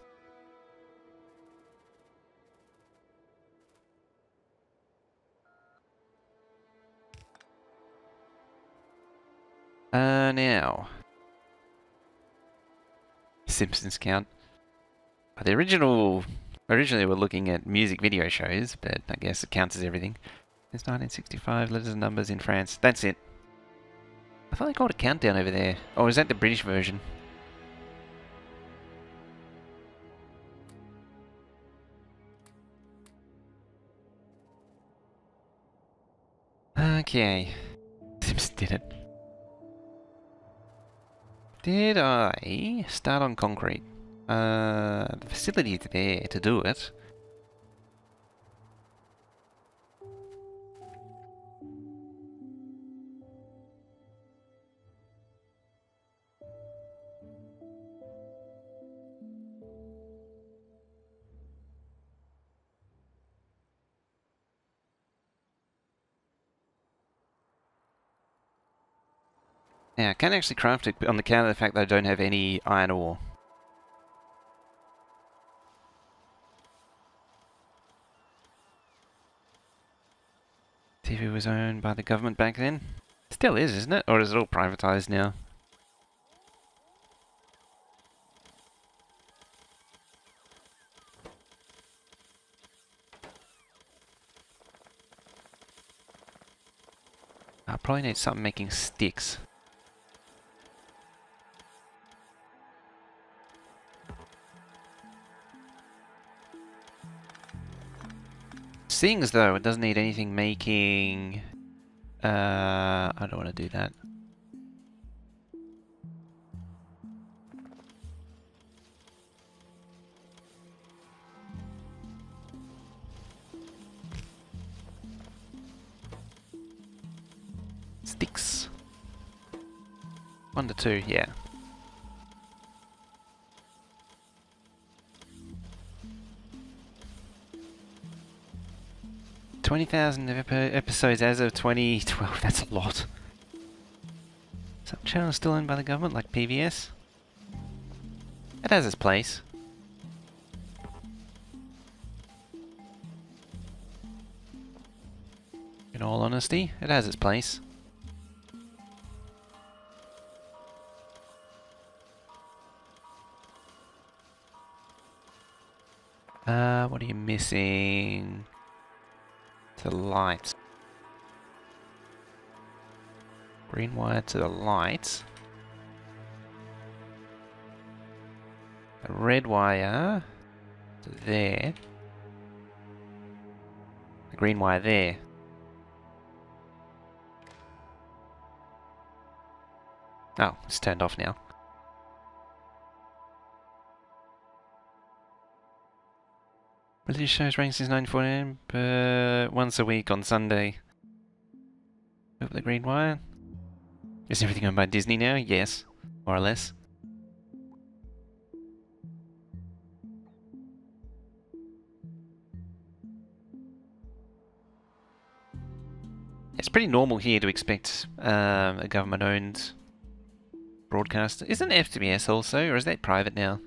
Now. Simpsons count. The originally we're looking at music video shows, but I guess it counts as everything. It's 1965, letters and numbers in France. That's it. I thought they called it Countdown over there. Oh, is that the British version? Okay. Sims did it. Did I start on concrete? The facility's there to do it. Now, I can't actually craft it on the count of the fact that I don't have any iron ore. TV was owned by the government back then. Still is, isn't it? Or is it all privatized now? I probably need something making sticks. Seeing as though it doesn't need anything making... I don't want to do that. Sticks. 1 to 2, yeah. $20,000 episodes as of 2012. That's a lot. Some channels still owned by the government, like PBS. It has its place. In all honesty, it has its place. What are you missing? To the lights. Green wire to the lights. The red wire to there. The green wire there. Oh, it's turned off now. British shows running since 1949, but once a week on Sunday. Over the green wire. Is everything owned by Disney now? Yes, more or less. It's pretty normal here to expect a government-owned broadcaster. Isn't FTBS also, or is that private now?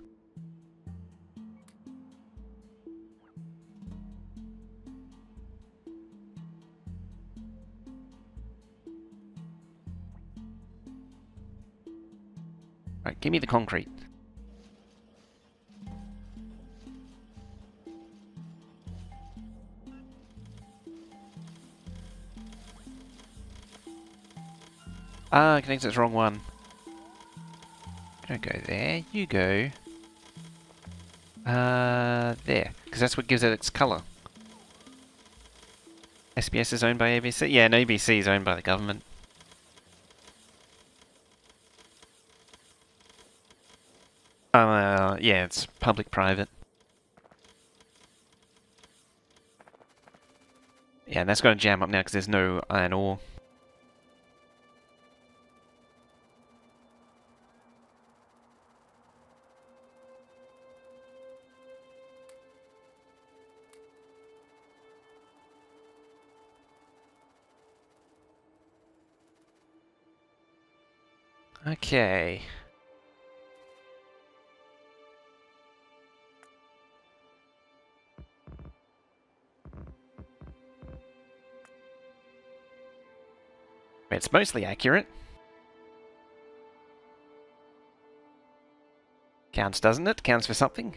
Right, give me the concrete. Ah, connects its wrong one. Don't go there, you go... there, because that's what gives it its colour. SBS is owned by ABC? Yeah, and ABC is owned by the government. Yeah, it's public-private. Yeah, and that's going to jam up now because there's no iron ore. Okay. It's mostly accurate. Counts, doesn't it? Counts for something.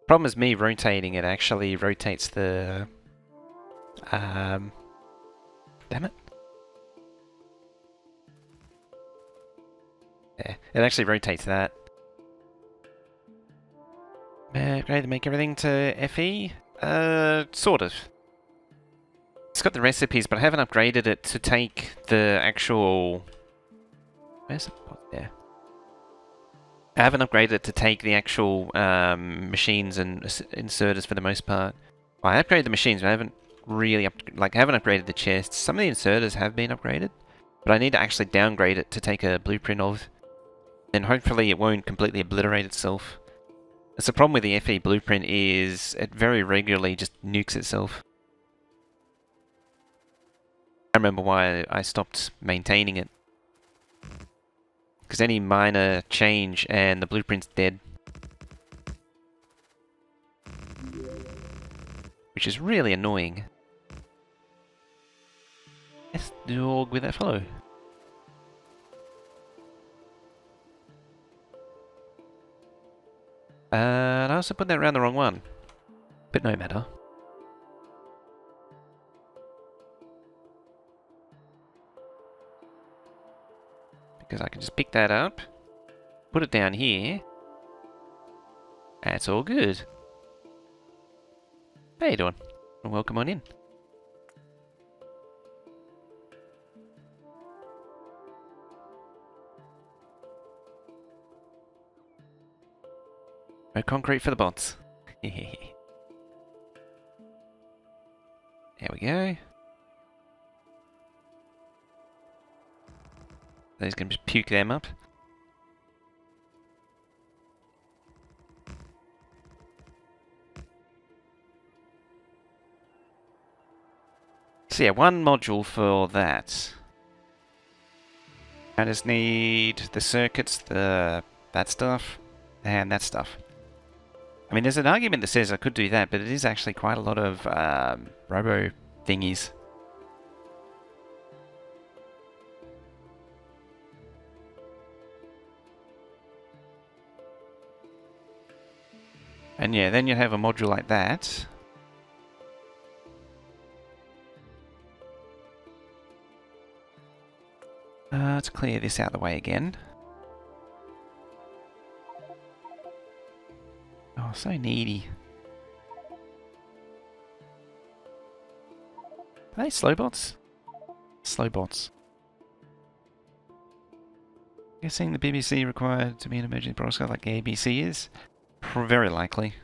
Problem is me rotating it actually rotates the... damn it. Yeah, it actually rotates that. Great to make everything to FE? Sort of. It's got the recipes, but I haven't upgraded it to take the actual... Where's the pot there? I haven't upgraded it to take the actual machines and inserters for the most part. Well, I upgraded the machines, but I haven't really I haven't upgraded the chests. Some of the inserters have been upgraded, but I need to actually downgrade it to take a blueprint of. And hopefully it won't completely obliterate itself. That's the problem with the FE blueprint is it very regularly just nukes itself. I remember why I stopped maintaining it. Because any minor change and the blueprint's dead. Which is really annoying. Let's dog with that fellow. And I also put that around the wrong one. But no matter. Because I can just pick that up, put it down here, and it's all good. How you doing? And welcome on in. No concrete for the bots. There we go. Those can just puke them up. So yeah, one module for that. I just need the circuits, that stuff, and that stuff. I mean, there's an argument that says I could do that, but it is actually quite a lot of robo thingies. And yeah, then you'd have a module like that. Let's clear this out of the way again. Oh, so needy. Are they slow bots? Slow bots. Guessing the BBC required to be an emergency broadcast like the ABC is? Very likely.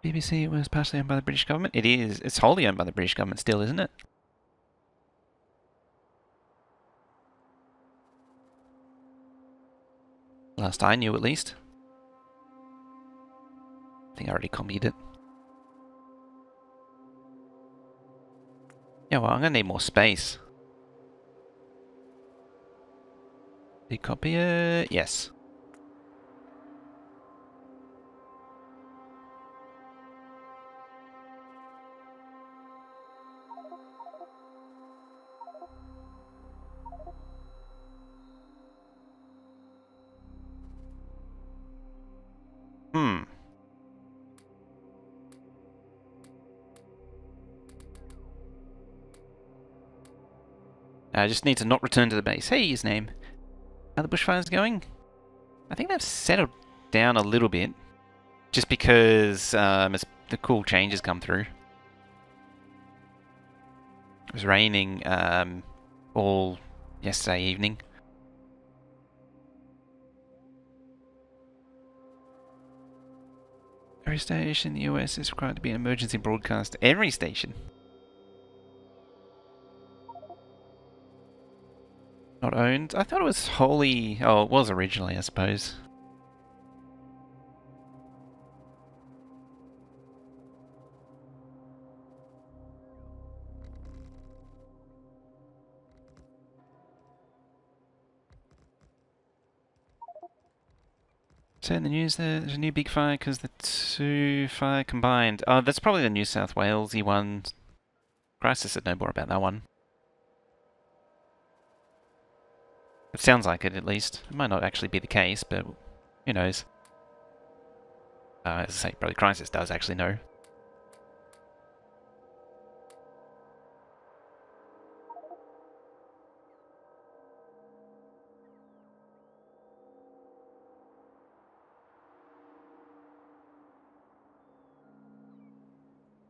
BBC was partially owned by the British government? It is. It's wholly owned by the British government still, isn't it? Last I knew, at least. I think I already copied it. Yeah, well, I'm gonna need more space. Did you copy it? Yes. I just need to not return to the base. Hey, his name. How the bushfires going? I think they've settled down a little bit. Just because as the cool changes come through. It was raining all yesterday evening. Every station in the US is required to be an emergency broadcast. Every station? Not owned? I thought it was wholly... Oh, it was originally, I suppose. So in the news there's a new big fire because the two fire combined. Oh, that's probably the New South Walesy one Crisis said no more about that one. It sounds like it, at least. It might not actually be the case, but who knows. As I say, probably Crisis does actually know.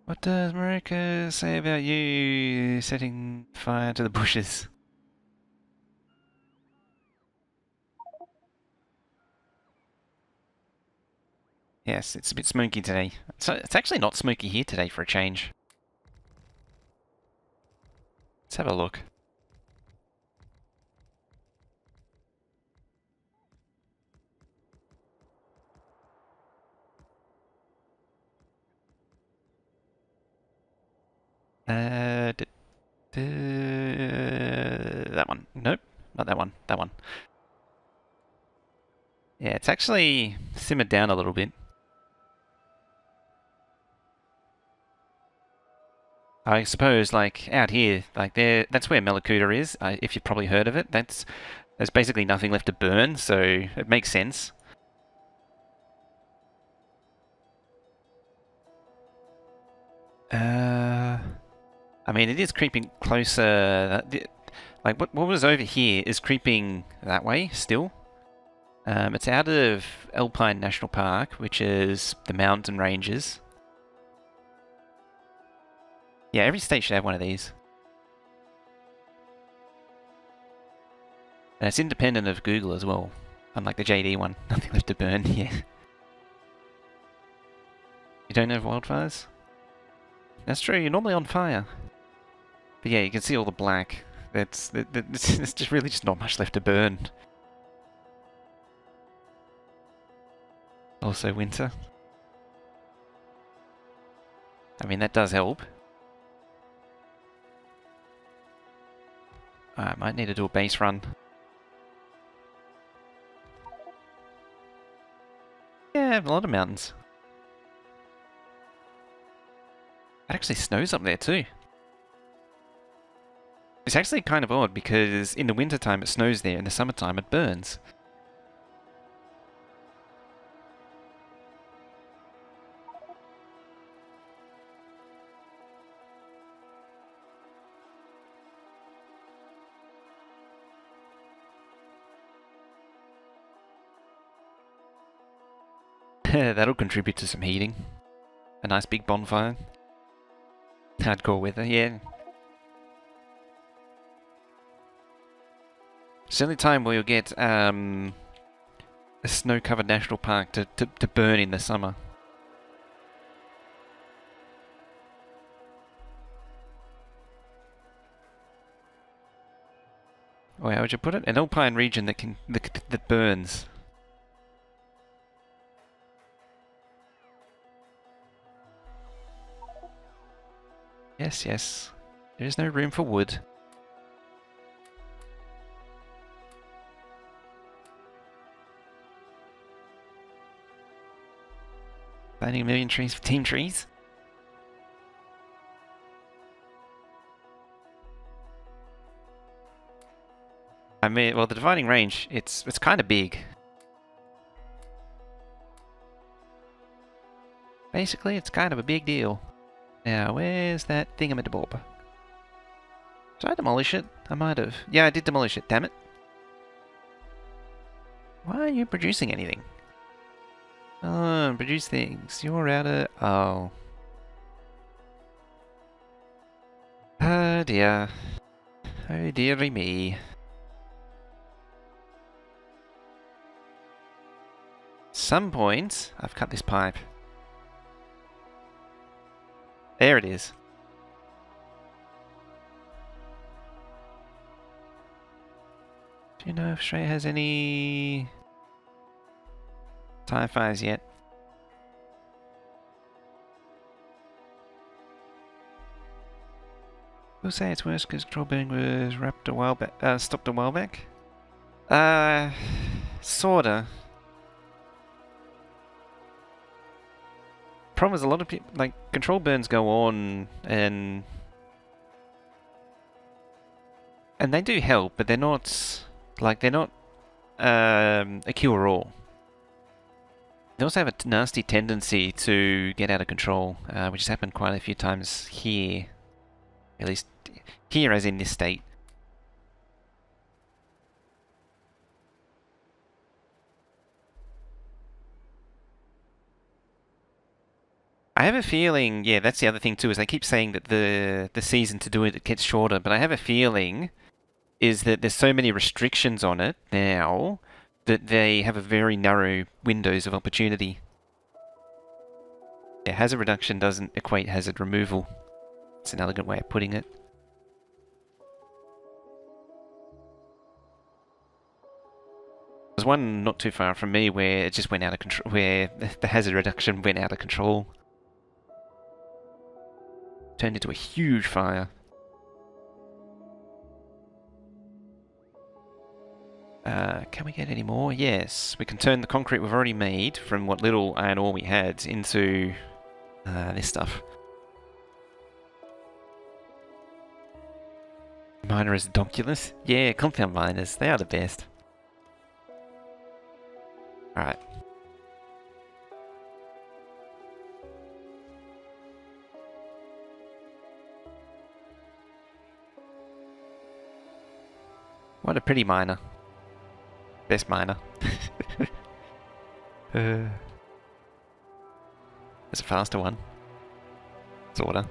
What does America say about you setting fire to the bushes? Yes, it's a bit smoky today. It's actually not smoky here today for a change. Let's have a look. That one. Nope, not that one. That one. Yeah, it's actually simmered down a little bit. I suppose, like, out here, like, that's where Miniloader is, if you've probably heard of it. There's basically nothing left to burn, so it makes sense. I mean, it is creeping closer. Like, what was over here is creeping that way, still. It's out of Alpine National Park, which is the mountain ranges. Yeah, every state should have one of these. And it's independent of Google as well. Unlike the JD one. Nothing left to burn, yeah. You don't have wildfires? That's true, you're normally on fire. But yeah, you can see all the black. There's just really just not much left to burn. Also winter. I mean, that does help. I might need to do a base run. Yeah, a lot of mountains. It actually snows up there too. It's actually kind of odd because in the wintertime it snows there, in the summertime it burns. That'll contribute to some heating. A nice big bonfire. Hardcore weather, yeah. It's the only time where you'll get a snow-covered national park to burn in the summer. Or how would you put it? An alpine region that burns. Yes, yes. There is no room for wood. Planting a million trees for team trees? I mean, well, the dividing range, it's kind of big. Basically, it's kind of a big deal. Now, where's that thingamabob? Did I demolish it? I might have. Yeah, I did demolish it, damn it. Why are you producing anything? Oh, produce things. You're out of... Oh. Oh dear. Oh dearie me. Some point, I've cut this pipe. There it is. Do you know if Australia has any TIE fires yet? We'll say it's worse because control burning was wrapped a while back, stopped a while back. Sorta. Problem is a lot of people, like, control burns go on and And they do help, but they're not, like, they're not a cure-all. They also have a nasty tendency to get out of control, which has happened quite a few times here. At least here as in this state. I have a feeling, yeah, that's the other thing too, is they keep saying that the season to do it gets shorter, but I have a feeling is that there's so many restrictions on it now that they have a very narrow windows of opportunity. Yeah, hazard reduction doesn't equate hazard removal. It's an elegant way of putting it. There's one not too far from me where it just went out of control, where the hazard reduction went out of control. Turned into a huge fire. Can we get any more? Yes, we can turn the concrete we've already made from what little iron ore we had into this stuff. Miners Donculus? Yeah, compound miners, they are the best. Alright. What a pretty miner. Best miner. There's a faster one. Sorta.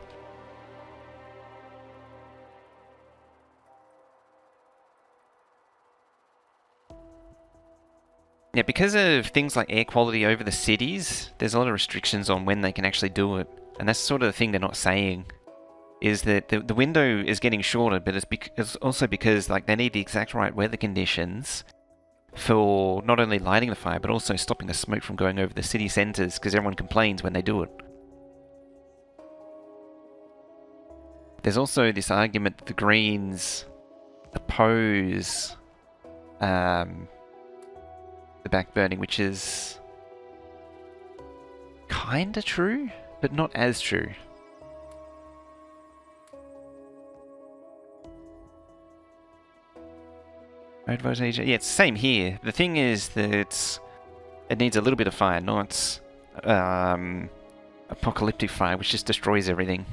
Yeah, because of things like air quality over the cities, there's a lot of restrictions on when they can actually do it. And that's sort of the thing they're not saying. Is that the window is getting shorter, but it's also because like they need the exact right weather conditions for not only lighting the fire, but also stopping the smoke from going over the city centres, because everyone complains when they do it. There's also this argument that the Greens oppose the backburning, which is kinda true, but not as true. Yeah, it's the same here. The thing is that it needs a little bit of fire, not apocalyptic fire, which just destroys everything.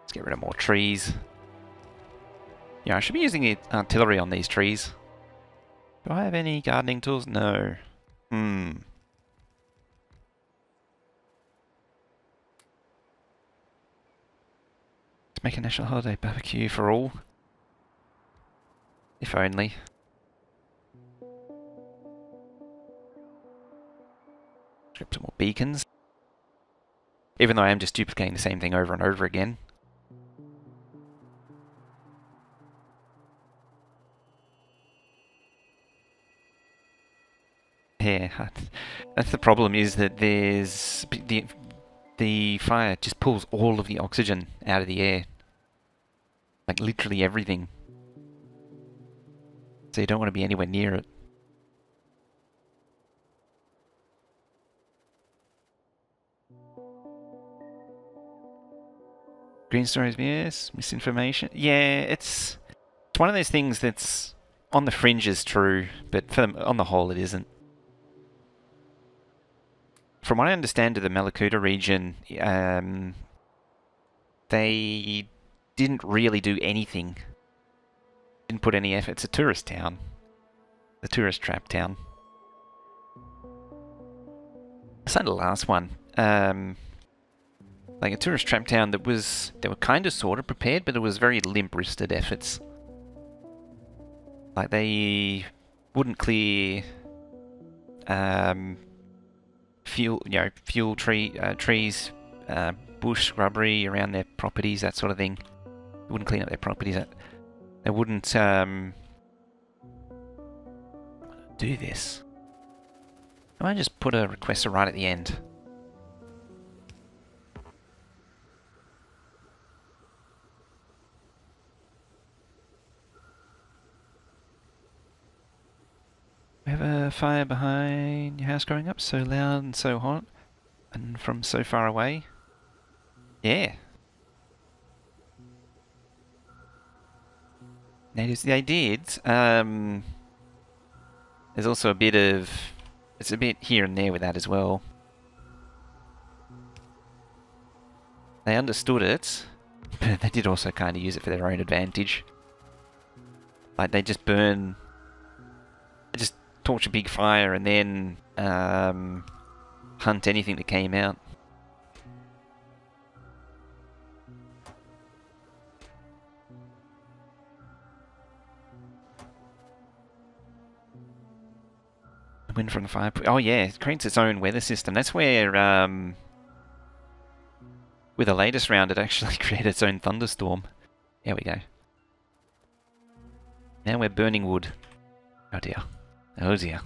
Let's get rid of more trees. Yeah, I should be using the artillery on these trees. Do I have any gardening tools? No. Let's make a national holiday barbecue for all. If only. Grab some more beacons. Even though I am just duplicating the same thing over and over again. Yeah, that's the problem, is that there's the fire just pulls all of the oxygen out of the air. Like literally everything. So you don't want to be anywhere near it. Green stories, yes. Misinformation. Yeah, it's one of those things that's on the fringes true, but on the whole it isn't. From what I understand of the Malakuta region, they didn't really do anything. Didn't put any effort. It's a tourist town. The tourist trap town. It's like the last one. Like a tourist trap town that they were kind of sort of prepared, but it was very limp-wristed efforts. Like they wouldn't clear trees, bush, shrubbery around their properties, that sort of thing. They wouldn't clean up their properties. They wouldn't do this. I might just put a requester right at the end. We have fire behind your house growing up? So loud and so hot, and from so far away? Yeah. Natives, they did. There's also a bit of... It's a bit here and there with that as well. They understood it, but they did also kind of use it for their own advantage. Like, they just burn... They just torch a big fire and then hunt anything that came out. Wind from the fire... Oh yeah, it creates its own weather system. That's where, with the latest round, it actually created its own thunderstorm. There we go. Now we're burning wood. Oh dear. Oh dear.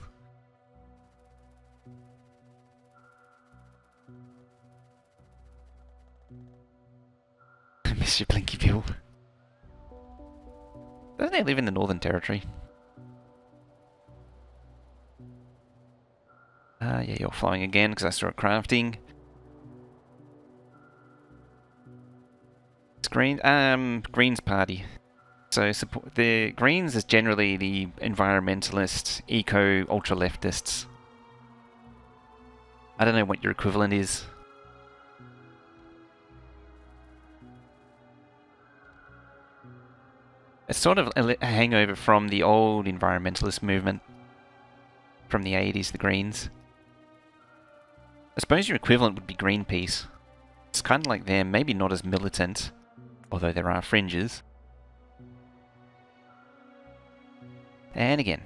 I miss your Blinky Bill. Don't they live in the Northern Territory? Yeah, you're flying again because I saw it crafting. It's Greens Party. So support the Greens is generally the environmentalist, eco, ultra leftists. I don't know what your equivalent is. It's sort of a hangover from the old environmentalist movement from the 80s, the Greens. I suppose your equivalent would be Greenpeace. It's kind of like them, maybe not as militant, although there are fringes. And again.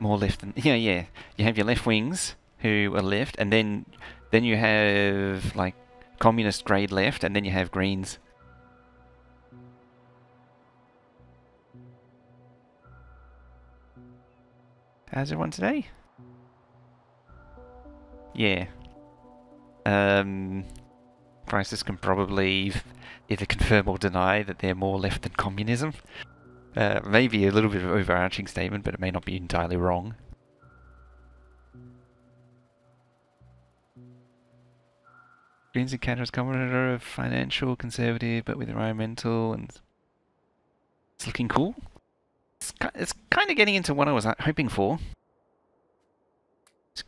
More left than... Yeah, yeah. You have your left wings, who are left, and then you have, like, communist grade left, and then you have Greens. How's everyone today? Yeah. Crisis can probably either confirm or deny that they're more left than communism. Maybe a little bit of an overarching statement, but it may not be entirely wrong. Greens and Canada's combination of financial, conservative, but with environmental, and it's looking cool. It's kind of getting into what I was hoping for.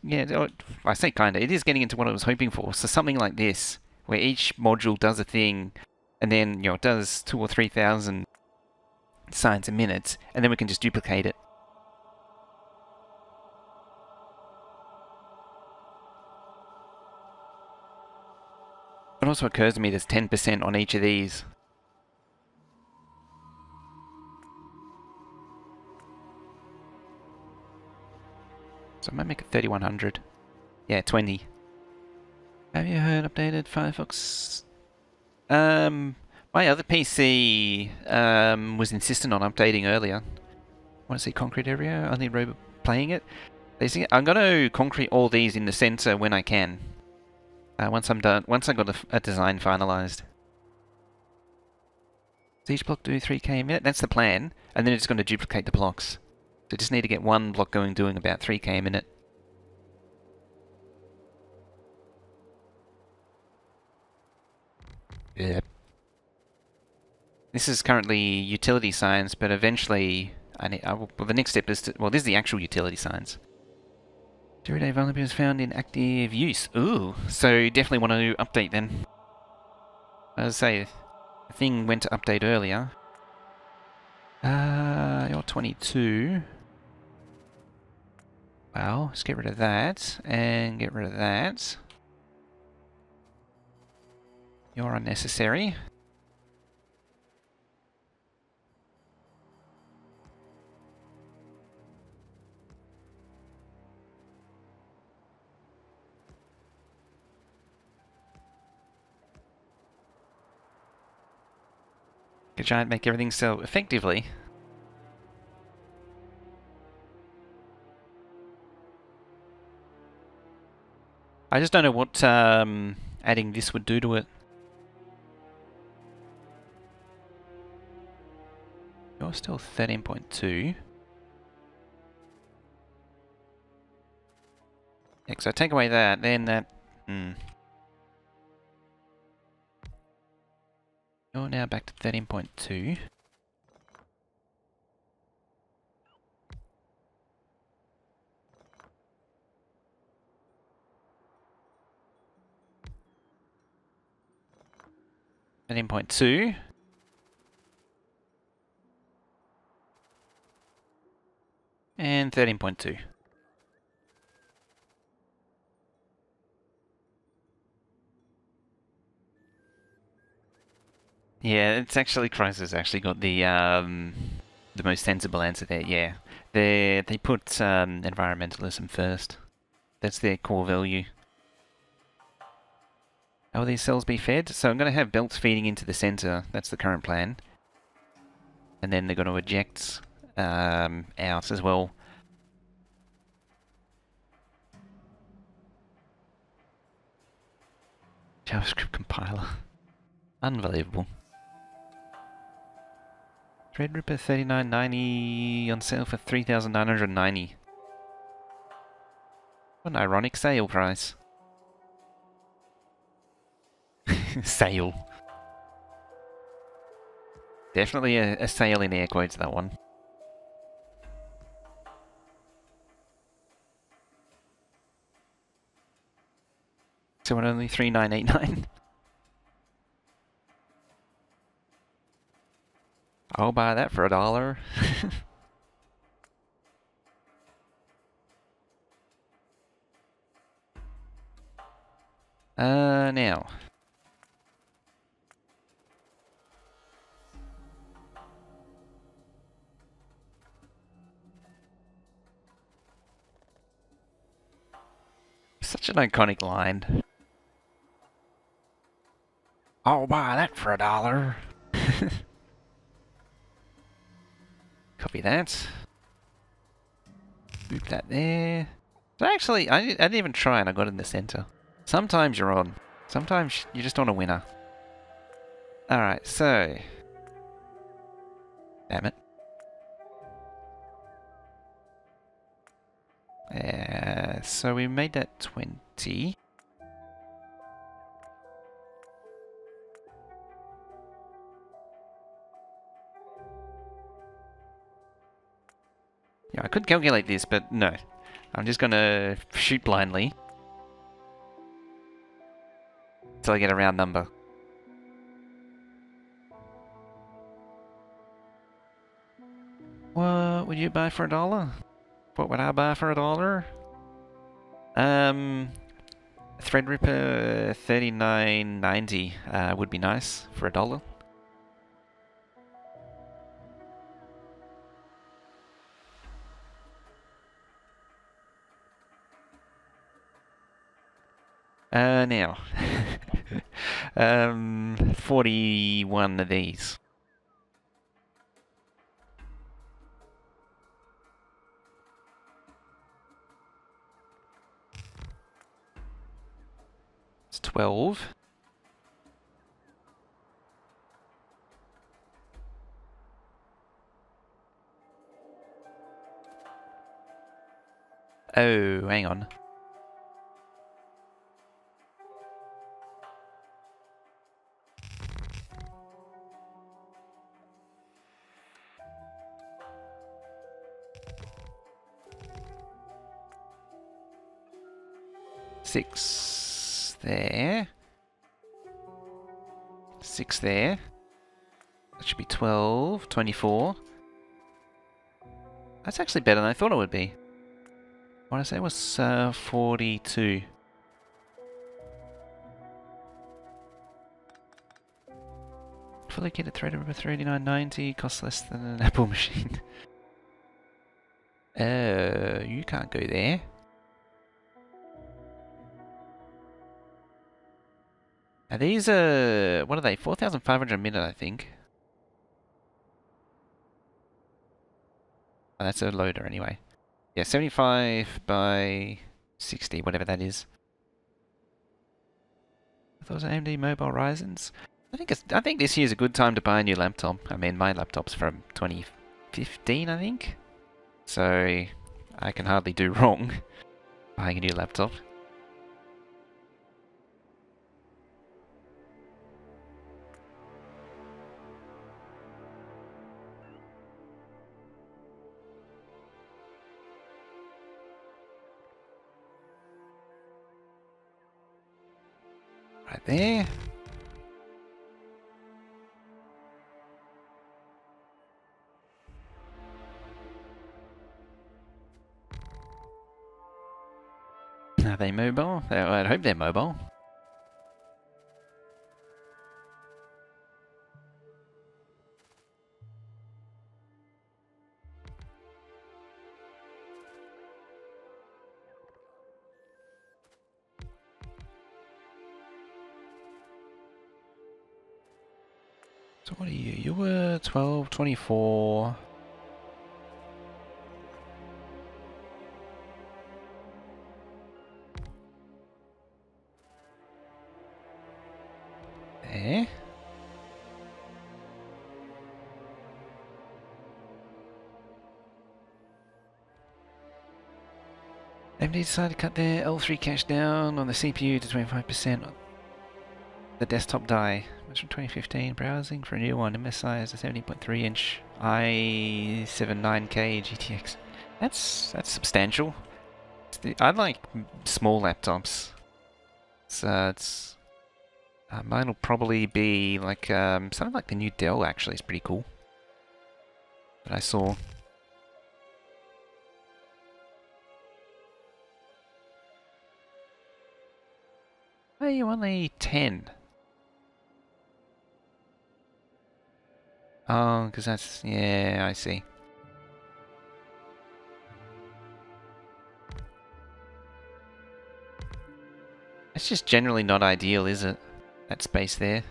Yeah, I say kinda. It is getting into what I was hoping for. So something like this, where each module does a thing, and then, it does 2,000 or 3,000 signs a minute, and then we can just duplicate it. It also occurs to me there's 10% on each of these. So I might make it 3,100. Yeah, 20. Have you heard updated Firefox? My other PC was insistent on updating earlier. Want to see concrete area? Only robot playing it. I'm going to concrete all these in the center when I can. Once I'm done. Once I got a design finalized. Does each block do 3k a minute? That's the plan. And then it's going to duplicate the blocks. So just need to get one block going doing about 3k a minute. Yep. This is currently utility signs, but eventually well, the next step is to... Well, this is the actual utility signs. Zero-day vulnerability is found in active use. Ooh, so definitely want to update then. As I say, the thing went to update earlier. You're 22. Well, let's get rid of that, and get rid of that. You're unnecessary. Could try and make everything so effectively. I just don't know what adding this would do to it. You're still 13.2. Yeah, so take away that, then that... You're now back to 13.2. .2. And 13.2. Yeah, it's actually Chrysler's actually got the most sensible answer there. Yeah, they put environmentalism first. That's their core value. How will these cells be fed? So I'm going to have belts feeding into the center. That's the current plan. And then they're going to eject out as well. JavaScript compiler. Unbelievable. Threadripper 39.90 on sale for 3,990. What an ironic sale price. Sale. Definitely a sale in air quotes, that one. So only 3,989. I'll buy that for $1. Now. Such an iconic line. I'll buy that for $1. Copy that. Boop that there. So actually, I didn't even try and I got in the center. Sometimes you're on. Sometimes you're just on a winner. Alright, so... Damn it. So we made that 20. Yeah, I could calculate this, but no. I'm just gonna shoot blindly. Until I get a round number. What would you buy for $1? What would I buy for $1? Threadripper 39.90 would be nice for $1. Now. 41 of these. It's 12. Oh, hang on. Six there. 6 there. That should be 12, 24. That's actually better than I thought it would be. What did I say was 42. Fully kitted Threadripper 39.90 costs less than an Apple machine. You can't go there. Now these are, what are they? 4,500 a minute, I think. Oh, that's a loader anyway. Yeah, 75 by 60, whatever that is. Those are AMD mobile Ryzens. I think this year's a good time to buy a new laptop. I mean, my laptop's from 2015, I think. So I can hardly do wrong. buying a new laptop. Right there. Are they mobile? I'd hope they're mobile. So what are you? You were 12, 24. There. AMD decided to cut their L3 cache down on the CPU to 25%. The desktop die was from 2015. Browsing for a new one. MSI is a 17.3 inch i7-9K GTX. That's substantial. I like small laptops. Mine will probably be like something like the new Dell. Actually, is pretty cool. That I saw. Hey, you only 10. Oh, because that's... yeah, I see. It's just generally not ideal, is it? That space there.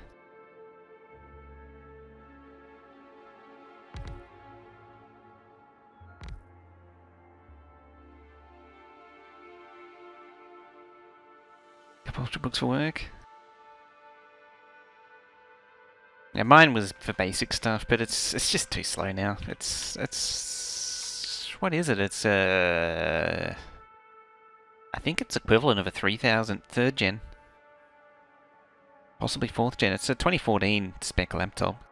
Couple of books for work. Yeah, mine was for basic stuff, but it's just too slow now. It's what is it? It's I think it's equivalent of a 3000 3rd gen, possibly 4th gen. It's a 2014 spec laptop.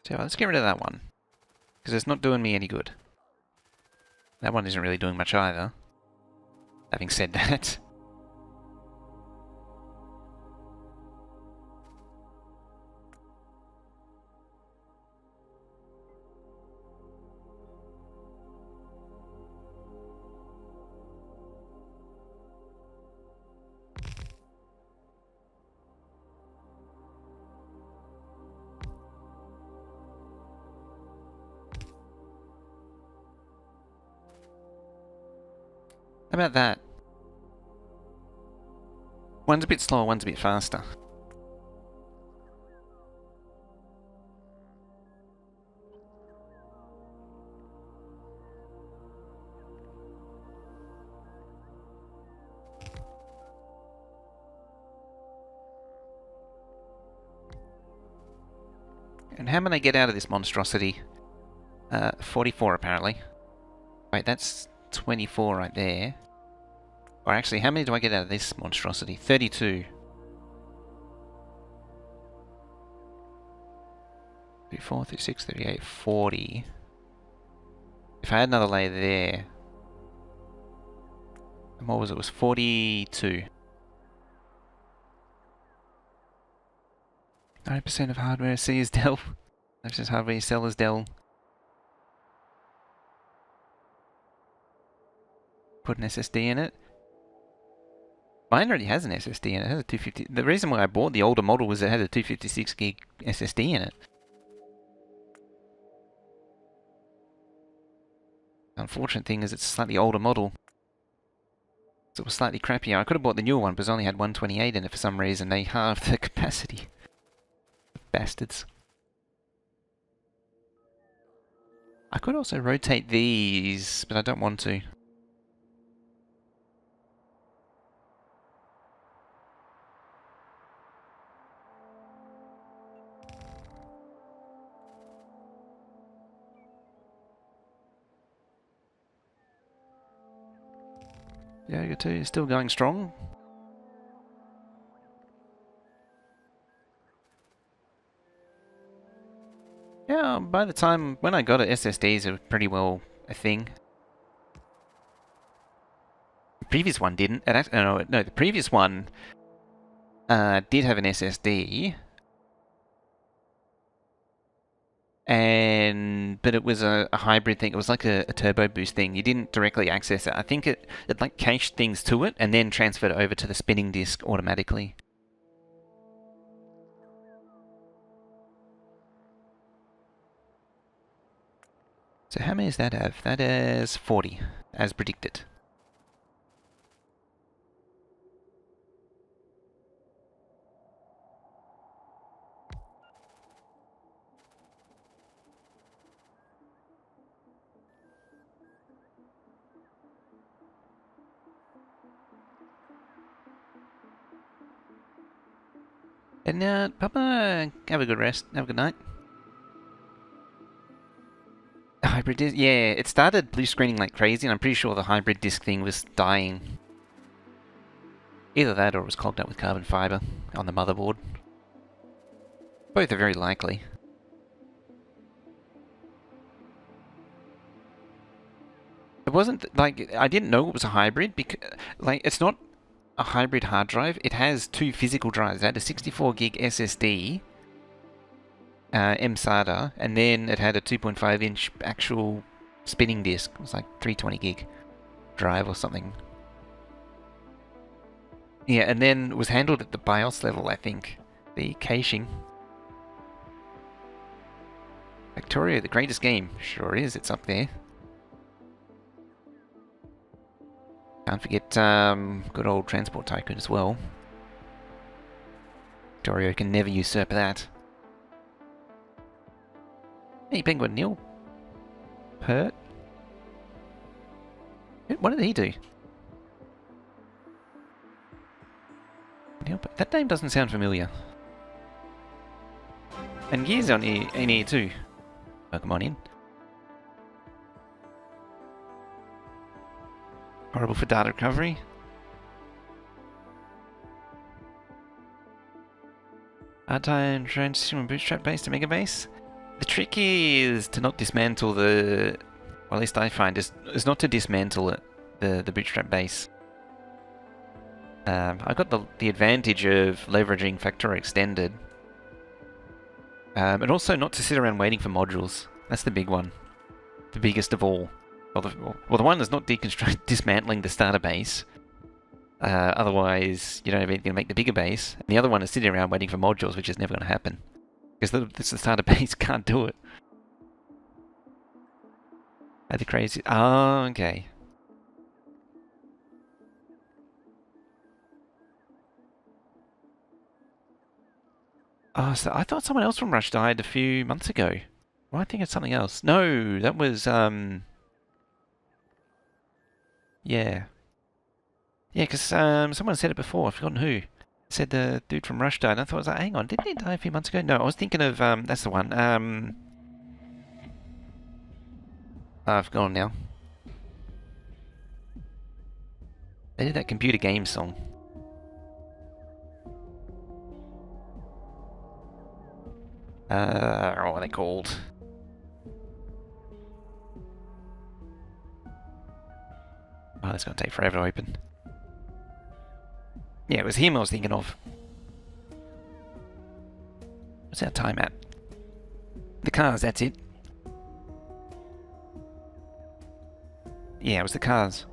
So let's get rid of that one, because it's not doing me any good. That one isn't really doing much either. Having said that. How about that? One's a bit slower, one's a bit faster. And how many I get out of this monstrosity? 44 apparently. Wait, that's 24 right there. Or actually, how many do I get out of this monstrosity? 32. 34, 36, 38, 40. If I had another layer there... and what was it? It was 42. 9% of hardware I see is Dell. 9% of hardware you sell is Dell. Put an SSD in it. Mine already has an SSD in it. It has a 250. The reason why I bought the older model was it had a 256 gig SSD in it. The unfortunate thing is it's a slightly older model. So it was slightly crappier. I could have bought the newer one, but it only had 128 in it for some reason. They halved the capacity. Bastards. I could also rotate these, but I don't want to. Yoga 2 is still going strong. Yeah, by the time when I got it, SSDs are pretty well a thing. The previous one didn't. No, the previous one did have an SSD, but it was a hybrid thing. It was like a turbo boost thing. You didn't directly access it. I think it like cached things to it and then transferred it over to the spinning disk automatically. So how many does that have? That is 40, as predicted. And now, Papa, have a good rest. Have a good night. Hybrid disk? Yeah, it started blue screening like crazy, and I'm pretty sure the hybrid disk thing was dying. Either that or it was clogged up with carbon fiber on the motherboard. Both are very likely. It wasn't, like, I didn't know it was a hybrid, because, like, it's not a hybrid hard drive. It has two physical drives. It had a 64 gig SSD, mSATA, and then it had a 2.5 inch actual spinning disk. It was like 320 gig drive or something. Yeah, and then it was handled at the BIOS level, I think. The caching. Factorio, the greatest game. Sure is, it's up there. Can't forget good old Transport Tycoon as well. Factorio can never usurp that. Hey, Penguin, Neil. Hurt? What did he do? Neil, that name doesn't sound familiar. And Gears on in here too. Welcome on in. Horrible for data recovery. Hard time transition from bootstrap base to megabase. The trick is to not dismantle the... Well, at least I find is not to dismantle it, the bootstrap base. I got the advantage of leveraging Factorio Extended. And also not to sit around waiting for modules. That's the big one. The biggest of all. Well, the one that's not dismantling the starter base. Otherwise, you don't have anything to make the bigger base. And the other one is sitting around waiting for modules, which is never going to happen. Because the starter base can't do it. Are they crazy? Oh, okay. Oh, so I thought someone else from Rush died a few months ago. Well, I think it's something else. No, that was, yeah. Yeah, because someone said it before, I've forgotten who. Said the dude from Rush died, and I thought, I was like, hang on, didn't he die a few months ago? No, I was thinking of, that's the one. I've gone now. They did that computer game song. What are they called? Oh, that's going to take forever to open. Yeah, it was him I was thinking of. What's our time at? The cars, that's it. Yeah, it was the cars.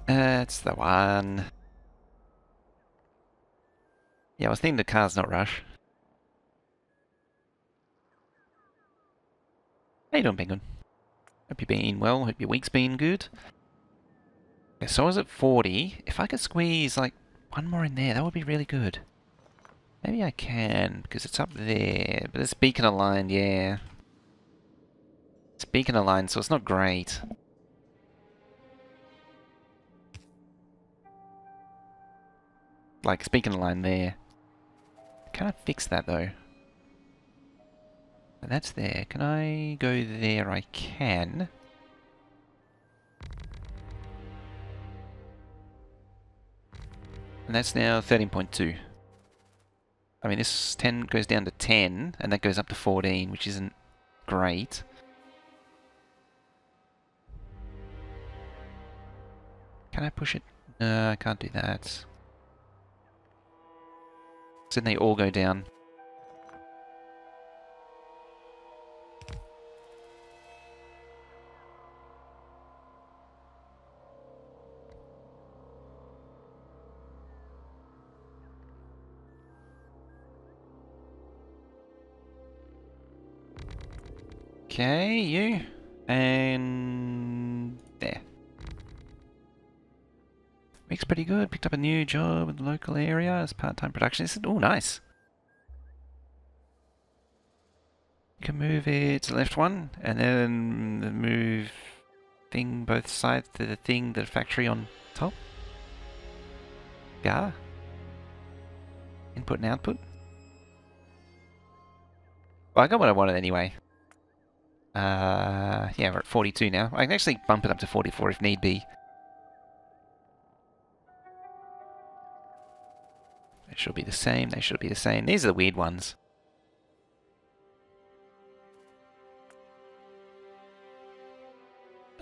That's the one. Yeah, I was thinking the cars, not Rush. How you doing, Penguin? Hope you're been well. Hope your week's been good. Okay, so I was at 40. If I could squeeze, like, one more in there, that would be really good. Maybe I can, because it's up there. But it's beacon aligned, yeah. It's beacon aligned, so it's not great. Like, it's beacon aligned there. Can I fix that though? That's there. Can I go there? I can. And that's now 13.2. I mean, this 10 goes down to 10, and that goes up to 14, which isn't great. Can I push it? No, I can't do that. So then they all go down. Okay, you. And there. Week's pretty good. Picked up a new job in the local area as part-time production assistant. Oh, nice. You can move it to the left one, and then move thing both sides to the thing, the factory on top. Yeah. Input and output. Well, I got what I wanted anyway. Yeah, we're at 42 now. I can actually bump it up to 44 if need be. They should be the same. They should be the same. These are the weird ones.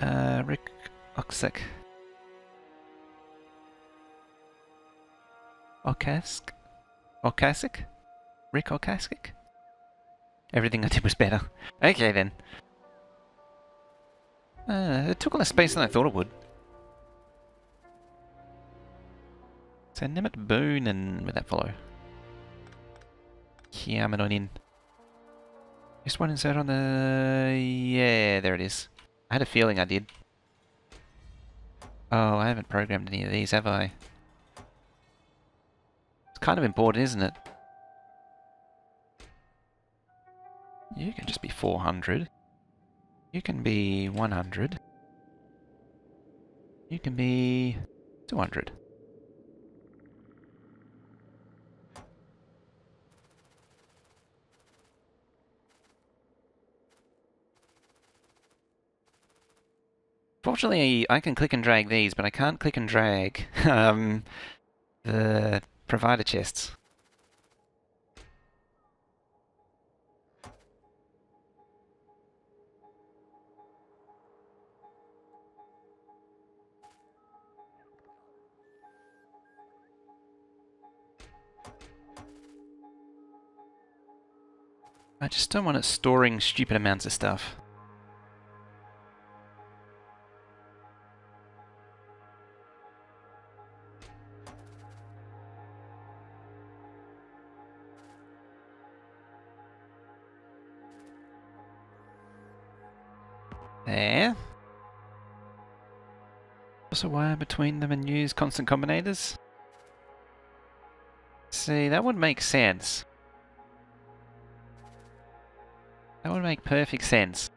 Rick Oksik. Okask? Okasik? Rick Okasik? Everything I did was better. Okay then. It took less space than I thought it would. So Nemet Boone and where'd that follow? Yeah, I'm on in. Just one insert on the... Yeah, there it is. I had a feeling I did. Oh, I haven't programmed any of these, have I? It's kind of important, isn't it? You can just be 400. You can be 100. You can be 200. Fortunately, I can click and drag these, but I can't click and drag the provider chests. I just don't want it storing stupid amounts of stuff. There. Also wire between them and use constant combinators. See, that would make sense. That would make perfect sense.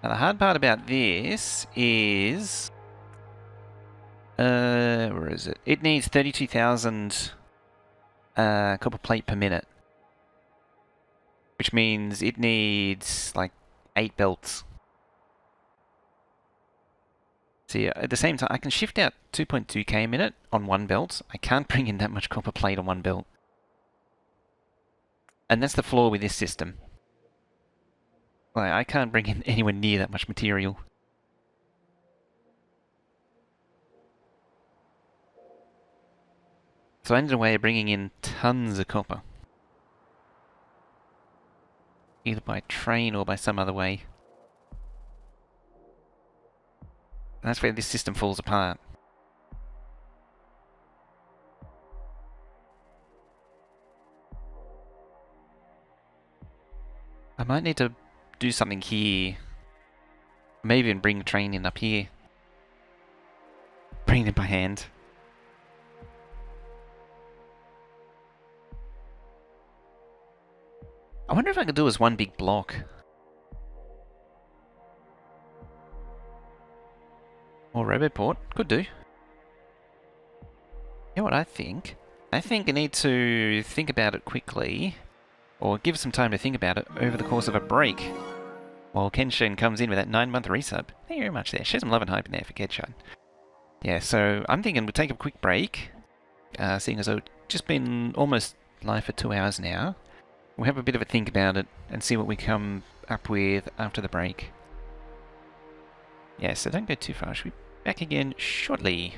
Now the hard part about this is... where is it? It needs 32,000 copper plate per minute. Which means it needs like 8 belts. See, at the same time, I can shift out 2.2k a minute on one belt. I can't bring in that much copper plate on one belt. And that's the flaw with this system. Like, I can't bring in anywhere near that much material. So I need a way of bringing in tons of copper. Either by train or by some other way. And that's where this system falls apart. I might need to do something here. Maybe even bring the train in up here. Bring it by hand. I wonder if I could do as one big block. Or Roboport. Could do. You know what I think? I think I need to think about it quickly, or give some time to think about it over the course of a break, while Kenshin comes in with that 9-month resub. Thank you very much there. Show some love and hope in there for Kenshin. Yeah, so I'm thinking we'll take a quick break, seeing as though it's just been almost live for 2 hours now. We'll have a bit of a think about it and see what we come up with after the break. Yeah, so don't go too far. Should be back again shortly.